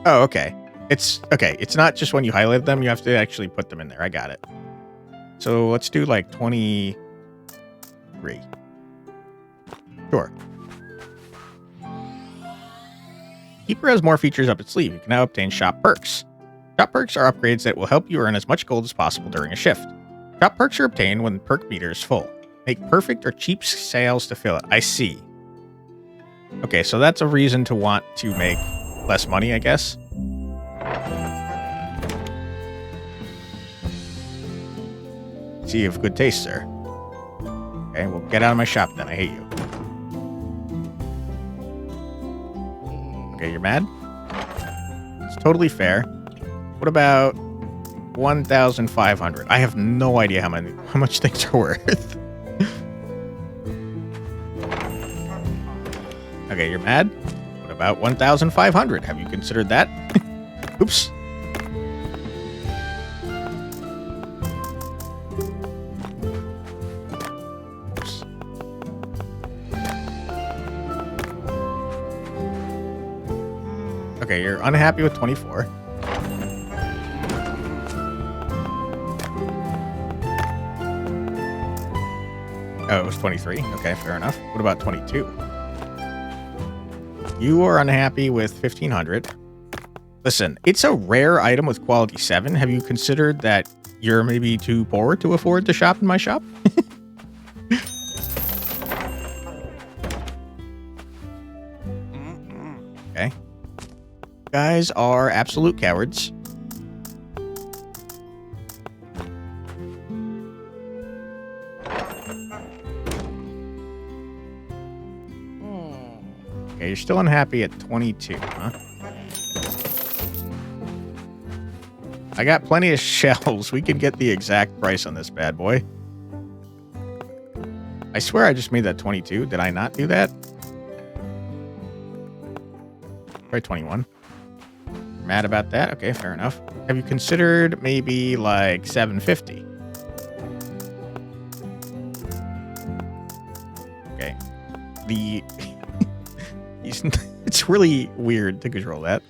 Speaker 1: Oh, okay. It's not just when you highlight them, you have to actually put them in there. I got it. So let's do like 23. Sure. Keeper has more features up its sleeve. You can now obtain shop perks. Shop perks are upgrades that will help you earn as much gold as possible during a shift. Shop perks are obtained when the perk meter is full. Make perfect or cheap sales to fill it. I see. Okay, so that's a reason to want to make less money, I guess. See you have good taste, sir. Okay, well, get out of my shop then. I hate you. Okay, you're mad? It's totally fair. What about 1,500? I have no idea how much things are worth. Okay, you're mad? What about 1,500? Have you considered that? Oops. Oops. Okay, you're unhappy with 24. Oh, it was 23. Okay, fair enough. What about 22? You are unhappy with 1,500. Listen, it's a rare item with quality 7. Have you considered that you're maybe too poor to afford to shop in my shop? Okay. You guys are absolute cowards. Okay, you're still unhappy at 22, huh? I got plenty of shells. We can get the exact price on this bad boy. I swear I just made that 22. Did I not do that? Try 21. Mad about that? Okay, fair enough. Have you considered maybe like 750? Okay. It's really weird to control that.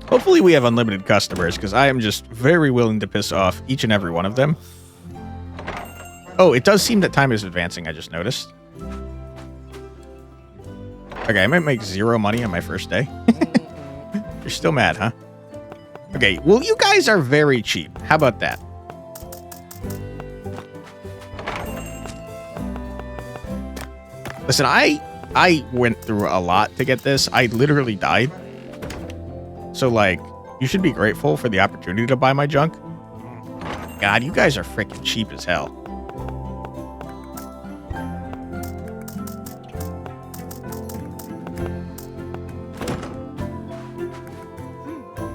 Speaker 1: Hopefully we have unlimited customers, because I am just very willing to piss off each and every one of them. Oh, it does seem that time is advancing, I just noticed. Okay, I might make 0 money on my first day. You're still mad, huh? Okay, well, you guys are very cheap. How about that? Listen, I went through a lot to get this. I literally died. So, like, you should be grateful for the opportunity to buy my junk. God, you guys are freaking cheap as hell.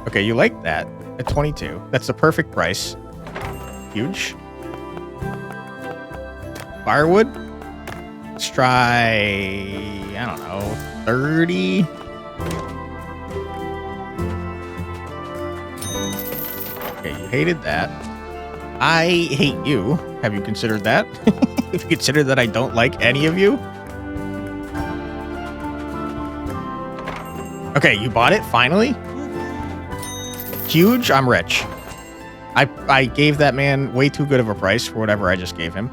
Speaker 1: Okay, you like that at 22. That's the perfect price. Huge. Firewood? Let's try, I don't know, 30. Okay, you hated that. I hate you. Have you considered that? Have you considered that I don't like any of you? Okay, you bought it, finally? Huge, I'm rich. I gave that man way too good of a price for whatever I just gave him.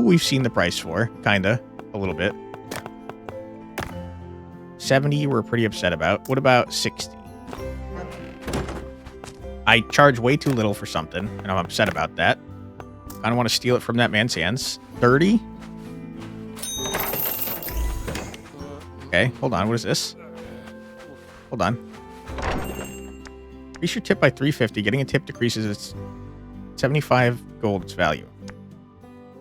Speaker 1: We've seen the price for, kinda, a little bit. 70 you were pretty upset about. What about 60? I charge way too little for something, and I'm upset about that. I don't want to steal it from that man's hands. 30? Okay, hold on, what is this? Hold on. Increase your tip by 350. Getting a tip decreases its 75 gold its value.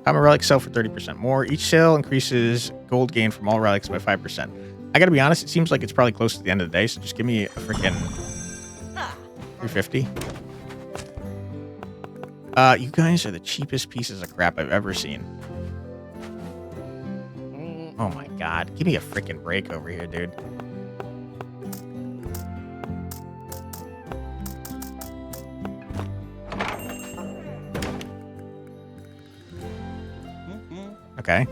Speaker 1: Common relics sell for 30% more. Each sale increases gold gain from all relics by 5%. I gotta be honest, it seems like it's probably close to the end of the day, so just give me a freaking 350. You guys are the cheapest pieces of crap I've ever seen. Oh my god. Give me a freaking break over here, dude. Okay.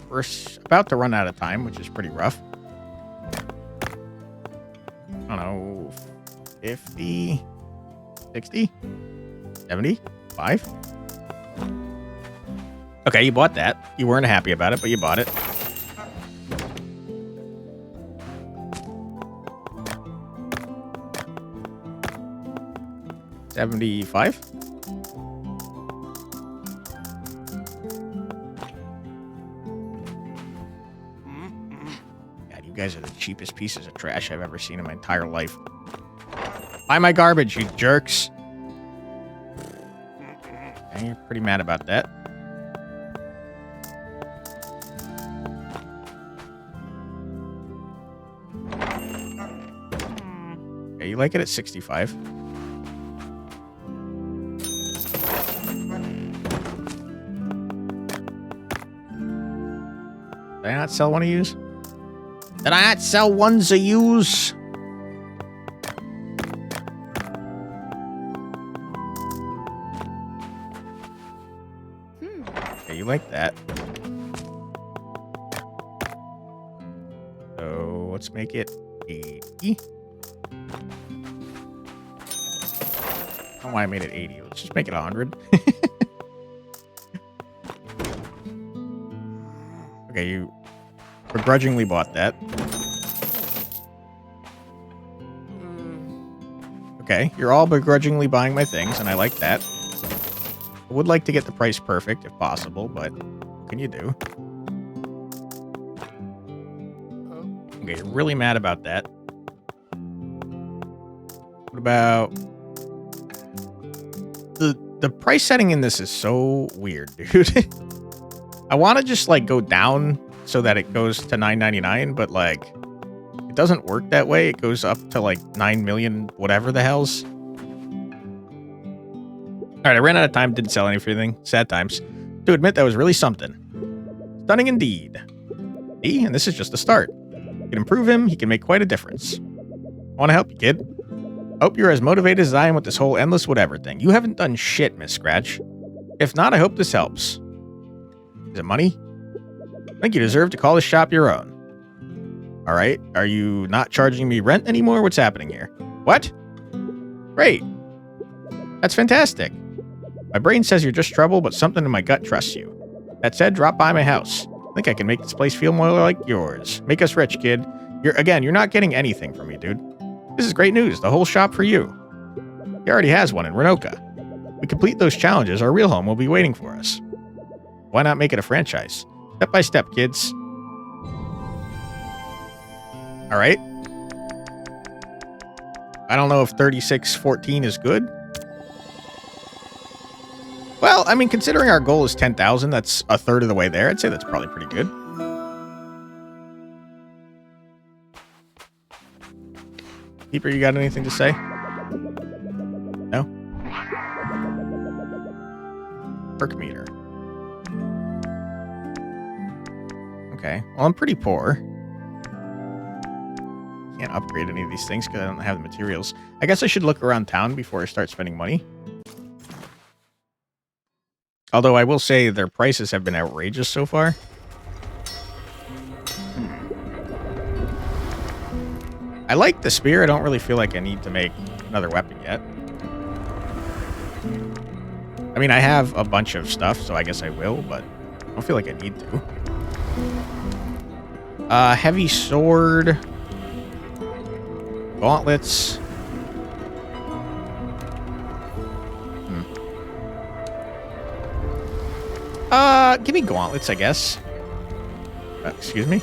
Speaker 1: We're about to run out of time, which is pretty rough. I don't know, 50, 60, 75? Okay, you bought that. You weren't happy about it, but you bought it. $75. guys are the cheapest pieces of trash I've ever seen in my entire life. Buy my garbage, you jerks. And you're pretty mad about that. Okay, you like it at 65. Did I not sell one of yous? Did I not sell ones of yous? Okay, you like that. So let's make it 80. I don't know why I made it 80. Let's just make it 100. Okay, you begrudgingly bought that. Okay, you're all begrudgingly buying my things, and I like that. I would like to get the price perfect if possible, but what can you do? Okay, you're really mad about that. What about... The price setting in this is so weird, dude. I want to just, like, go down so that it goes to $9.99, but, like, it doesn't work that way. It goes up to, like, 9 million, whatever the hell's. All right, I ran out of time, didn't sell anything. Sad times. To admit, that was really something. Stunning indeed. See, and this is just the start. You can improve him, he can make quite a difference. I want to help you, kid. Hope you're as motivated as I am with this whole endless whatever thing. You haven't done shit, Miss Scratch. If not, I hope this helps. Is it money? I think you deserve to call this shop your own. All right, are you not charging me rent anymore? What's happening here? What? Great. That's fantastic. My brain says you're just trouble, but something in my gut trusts you. That said, drop by my house. I think I can make this place feel more like yours. Make us rich, kid. You're not getting anything from me, dude. This is great news. The whole shop for you. He already has one in Renoka. We complete those challenges, our real home will be waiting for us. Why not make it a franchise? Step by step, kids. All right. I don't know if 3614 is good. Well, I mean, considering our goal is 10,000, that's a third of the way there. I'd say that's probably pretty good. Keeper, you got anything to say? No? Perk meter. Okay. Well, I'm pretty poor. Can't upgrade any of these things because I don't have the materials. I guess I should look around town before I start spending money. Although I will say their prices have been outrageous so far. I like the spear. I don't really feel like I need to make another weapon yet. I mean, I have a bunch of stuff, so I guess I will, but I don't feel like I need to. Heavy sword. Gauntlets. Give me gauntlets, I guess. Excuse me?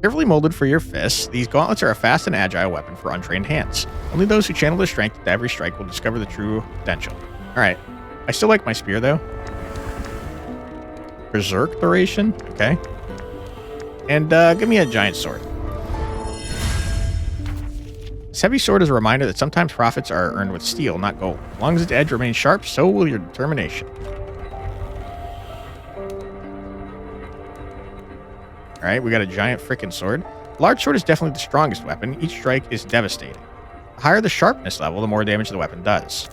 Speaker 1: Carefully molded for your fists, these gauntlets are a fast and agile weapon for untrained hands. Only those who channel their strength into every strike will discover the true potential. Alright. I still like my spear, though. Berserk duration? Okay. And, give me a giant sword. This heavy sword is a reminder that sometimes profits are earned with steel, not gold. As long as its edge remains sharp, so will your determination. Alright, we got a giant frickin' sword. Large sword is definitely the strongest weapon. Each strike is devastating. The higher the sharpness level, the more damage the weapon does.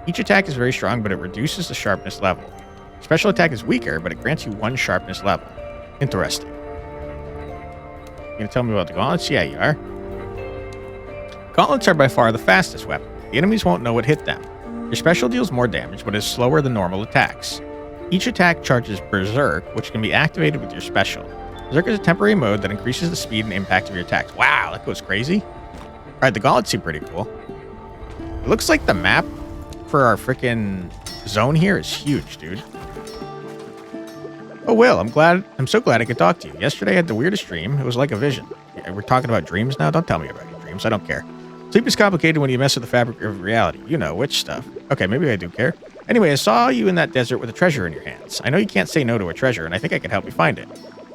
Speaker 1: Each attack is very strong, but it reduces the sharpness level. Special attack is weaker, but it grants you one sharpness level. Interesting. You gonna tell me about the gauntlets? Yeah, you are. Gauntlets are by far the fastest weapon. The enemies won't know what hit them. Your special deals more damage, but is slower than normal attacks. Each attack charges Berserk, which can be activated with your special. Berserk is a temporary mode that increases the speed and impact of your attacks. Wow, that goes crazy. Alright, the gauntlets seem pretty cool. It looks like the map for our freaking zone here is huge, dude. Oh, Will, I'm so glad I could talk to you. Yesterday I had the weirdest dream. It was like a vision. Yeah, we're talking about dreams now? Don't tell me about your dreams. I don't care. Sleep is complicated when you mess with the fabric of reality. You know, which stuff. Okay, maybe I do care. Anyway, I saw you in that desert with a treasure in your hands. I know you can't say no to a treasure, and I think I can help you find it.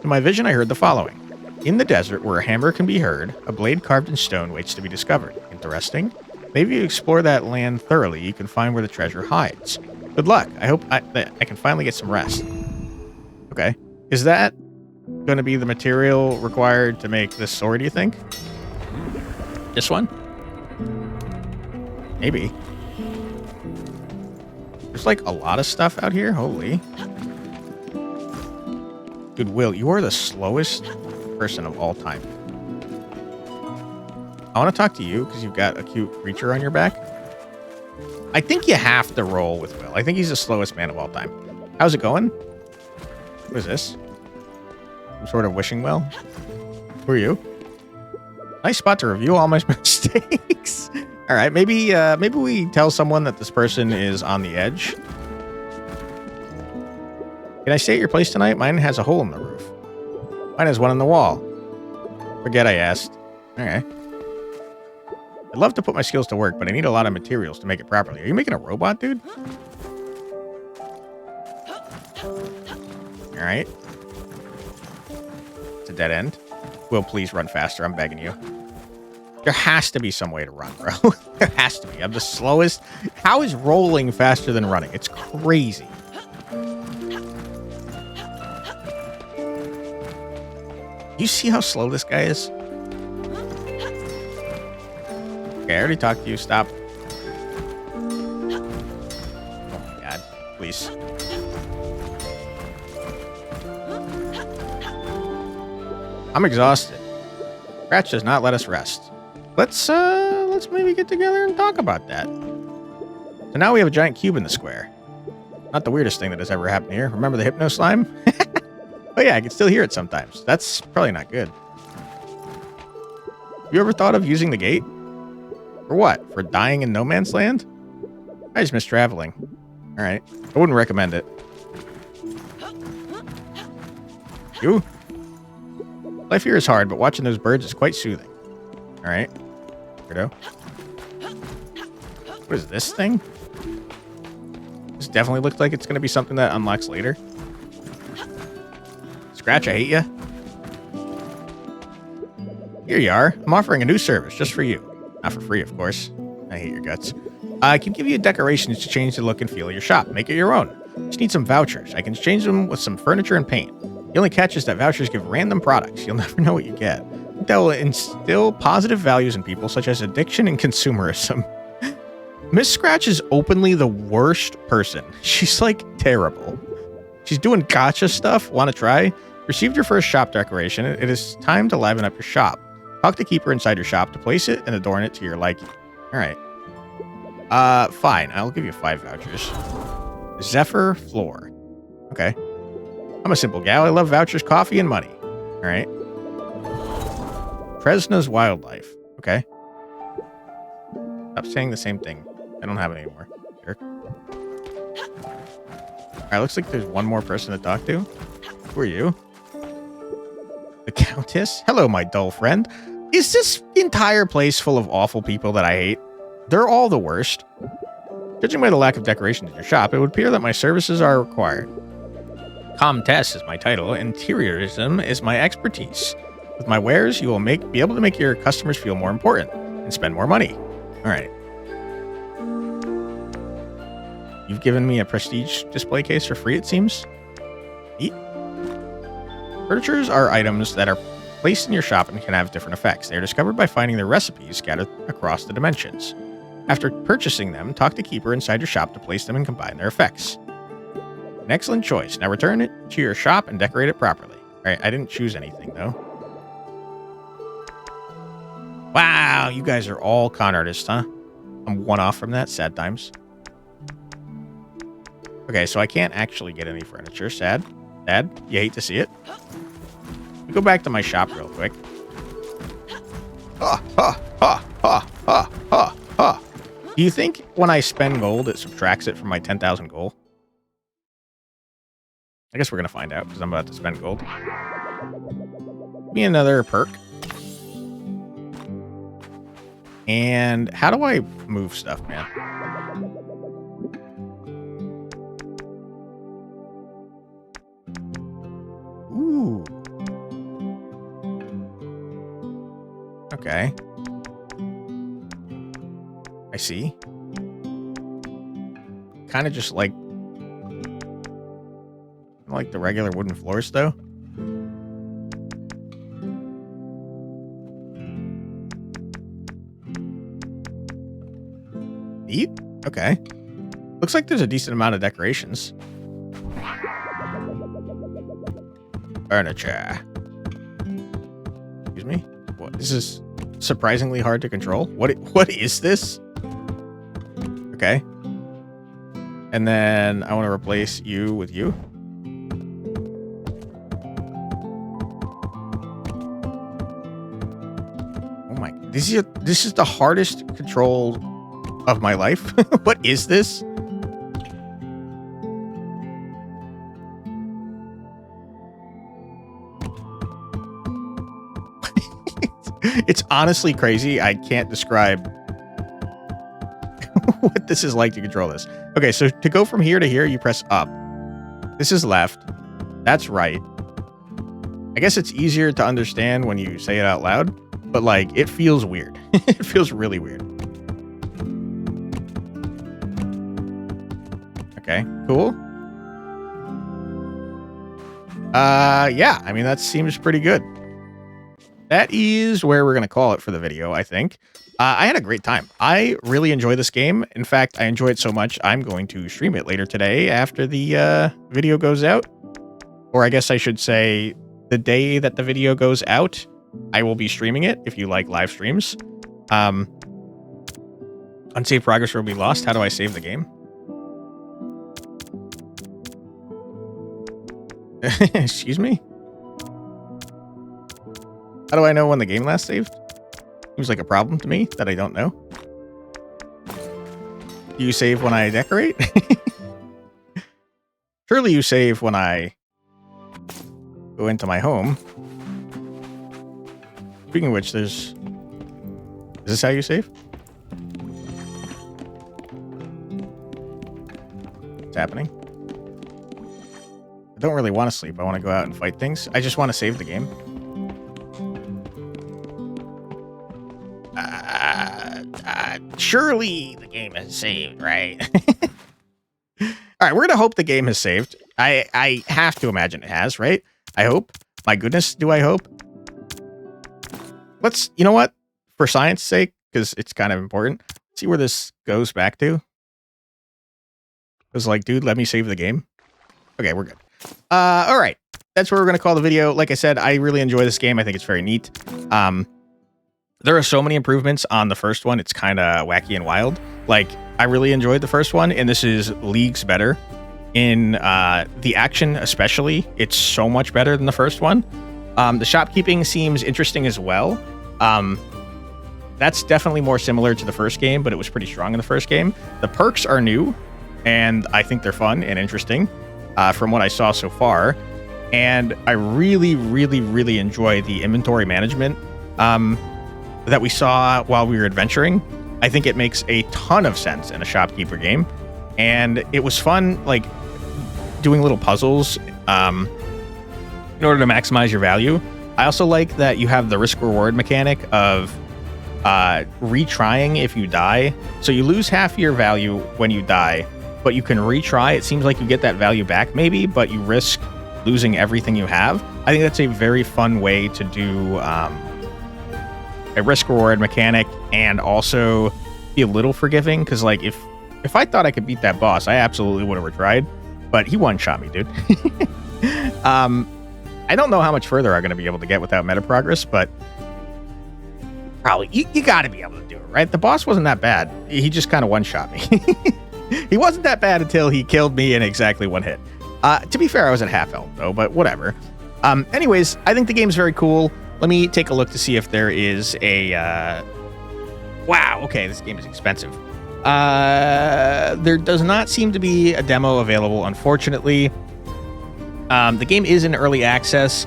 Speaker 1: In my vision, I heard the following. In the desert, where a hammer can be heard, a blade carved in stone waits to be discovered. Interesting. Maybe you explore that land thoroughly, you can find where the treasure hides. Good luck. I hope that I can finally get some rest. Okay. Is that going to be the material required to make this sword, do you think? This one? Maybe. There's like a lot of stuff out here. Holy. Dude, Will, you are the slowest person of all time. I want to talk to you because you've got a cute creature on your back. I think you have to roll with Will. I think he's the slowest man of all time. How's it going? What is this? Some sort of wishing well? Who are you? Nice spot to review all my mistakes. All right, maybe we tell someone that this person is on the edge. Can I stay at your place tonight? Mine has a hole in the roof. Mine has one in the wall. Forget I asked. Okay. I'd love to put my skills to work, but I need a lot of materials to make it properly. Are you making a robot, dude? All right. It's a dead end. Will, please run faster. I'm begging you. There has to be some way to run, bro. There has to be. I'm the slowest. How is rolling faster than running? It's crazy. You see how slow this guy is? Okay, I already talked to you. Stop. Oh my god. Please. I'm exhausted. Scratch does not let us rest. Let's maybe get together and talk about that. So now we have a giant cube in the square. Not the weirdest thing that has ever happened here. Remember the hypno slime? Oh yeah, I can still hear it sometimes. That's probably not good. You ever thought of using the gate? For what? For dying in no man's land? I just miss traveling. Alright. I wouldn't recommend it. You? Life here is hard, but watching those birds is quite soothing. Alright. Weirdo. What is this thing? This definitely looks like it's going to be something that unlocks later. Scratch, I hate you. Here you are. I'm offering a new service just for you. Not for free, of course. I hate your guts. I can give you decorations to change the look and feel of your shop. Make it your own. Just need some vouchers. I can exchange them with some furniture and paint. The only catch is that vouchers give random products. You'll never know what you get. That will instill positive values in people, such as addiction and consumerism. Miss Scratch is openly the worst person. She's like terrible. She's doing gotcha stuff. Want to try? Received your first shop decoration. It is time to liven up your shop. Talk to Keeper inside your shop to place it and adorn it to your liking. All right. Fine. I'll give you 5 vouchers. Zephyr Floor. Okay. I'm a simple gal. I love vouchers, coffee, and money. All right. Fresno's Wildlife. Okay. Stop saying the same thing. I don't have it anymore. Jerk. All right. Looks like there's one more person to talk to. Who are you? The Countess? Hello, my dull friend. Is this entire place full of awful people that I hate? They're all the worst. Judging by the lack of decorations in your shop, it would appear that my services are required. Comtesse is my title. Interiorism is my expertise. With my wares, you will be able to make your customers feel more important and spend more money. All right. You've given me a prestige display case for free, it seems. Eat. Furnitures are items that are placed in your shop and can have different effects. They are discovered by finding their recipes scattered across the dimensions. After purchasing them, talk to Keeper inside your shop to place them and combine their effects. An excellent choice. Now return it to your shop and decorate it properly. All right, I didn't choose anything, though. Wow, you guys are all con artists, huh? I'm one off from that. Sad times. Okay, so I can't actually get any furniture. Sad. Sad. You hate to see it. Let me go back to my shop real quick. Ha, ha, ha, ha, ha, ha, ha. Do you think when I spend gold, it subtracts it from my 10,000 gold? I guess we're going to find out because I'm about to spend gold. Give me another perk. And how do I move stuff, man? Ooh. Okay. I see. Kind of just like the regular wooden floors, though. Neat. Okay. Looks like there's a decent amount of decorations. Furniture. Excuse me? What? This is surprisingly hard to control. What is this? Okay. And then I want to replace you with you. Oh my, this is the hardest control of my life. What is this? It's honestly crazy. I can't describe what this is like to control this. Okay, so to go from here to here, you press up. This is left. That's right. I guess it's easier to understand when you say it out loud, but like it feels weird. It feels really weird. Okay, cool. Yeah, I mean, that seems pretty good. That is where we're going to call it for the video, I think. I had a great time. I really enjoy this game. In fact, I enjoy it so much, I'm going to stream it later today after the video goes out. Or I guess I should say the day that the video goes out, I will be streaming it if you like live streams. Unsaved progress will be lost. How do I save the game? Excuse me? How do I know when the game last saved? Seems like a problem to me that I don't know. Do you save when I decorate? Surely you save when I go into my home. Speaking of which, is this how you save? What's happening? I don't really want to sleep. I want to go out and fight things. I just want to save the game. Surely the game is saved, right? All right, we're going to hope the game has saved. I have to imagine it has, right? I hope. My goodness, do I hope? Let's, you know what? For science sake, because it's kind of important, see where this goes back to. It's like, dude, let me save the game. Okay, we're good. All right. That's where we're going to call the video. Like I said, I really enjoy this game. I think it's very neat. There are so many improvements on the first one. It's kind of wacky and wild. Like, I really enjoyed the first one, and this is leagues better. In the action especially, it's so much better than the first one. The shopkeeping seems interesting as well. That's definitely more similar to the first game, but it was pretty strong in the first game. The perks are new, and I think they're fun and interesting from what I saw so far. And I really, really, really enjoy the inventory management that we saw while we were adventuring. I think it makes a ton of sense in a shopkeeper game. And it was fun, like, doing little puzzles in order to maximize your value. I also like that you have the risk-reward mechanic of retrying if you die. So you lose half your value when you die, but you can retry. It seems like you get that value back maybe, but you risk losing everything you have. I think that's a very fun way to do a risk-reward mechanic and also be a little forgiving, because like if I thought I could beat that boss, I absolutely would have retried, but he one-shot me, dude. I don't know how much further I'm going to be able to get without meta progress, but probably you got to be able to do it, right? The boss wasn't that bad. He just kind of one-shot me. He wasn't that bad until he killed me in exactly one hit. To be fair, I was at half health though, but whatever. Anyways, I think the game's very cool. Let me take a look to see if there is a... Wow, okay, this game is expensive. There does not seem to be a demo available, unfortunately. The game is in early access.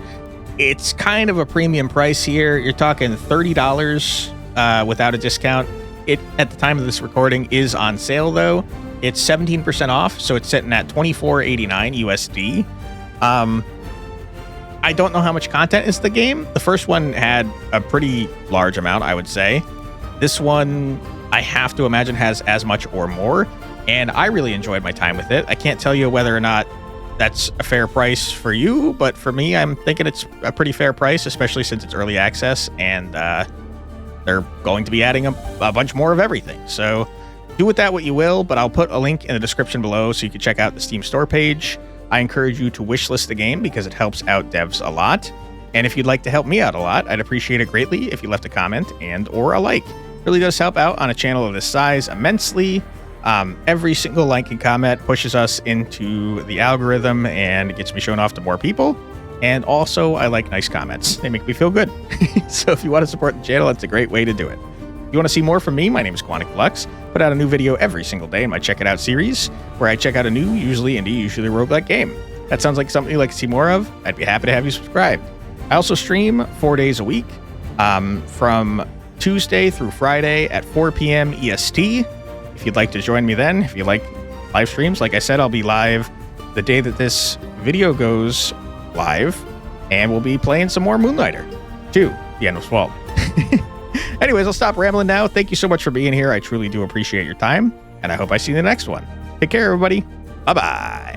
Speaker 1: It's kind of a premium price here. You're talking $30 without a discount. It, at the time of this recording, is on sale though. It's 17% off, so it's sitting at $24.89 USD. I don't know how much content is the game. The first one had a pretty large amount, I would say. This one, I have to imagine, has as much or more, and I really enjoyed my time with it. I can't tell you whether or not that's a fair price for you, but for me, I'm thinking it's a pretty fair price, especially since it's early access, and they're going to be adding a bunch more of everything. So do with that what you will, but I'll put a link in the description below so you can check out the Steam store page. I encourage you to wishlist the game because it helps out devs a lot. And if you'd like to help me out a lot, I'd appreciate it greatly if you left a comment and or a like. It really does help out on a channel of this size immensely. Every single like and comment pushes us into the algorithm and gets me shown off to more people. And also, I like nice comments. They make me feel good. So if you want to support the channel, it's a great way to do it. If you want to see more from me, my name is Quantic Lux. Put out a new video every single day in my Check It Out series, where I check out a new, usually indie, usually roguelike game. That sounds like something you'd like to see more of? I'd be happy to have you subscribed. I also stream 4 days a week, from Tuesday through Friday at 4 p.m. EST. If you'd like to join me then, if you like live streams, like I said, I'll be live the day that this video goes live, and we'll be playing some more Moonlighter 2, The Endless Vault. Anyways, I'll stop rambling now. Thank you so much for being here. I truly do appreciate your time, and I hope I see you in the next one. Take care, everybody. Bye-bye.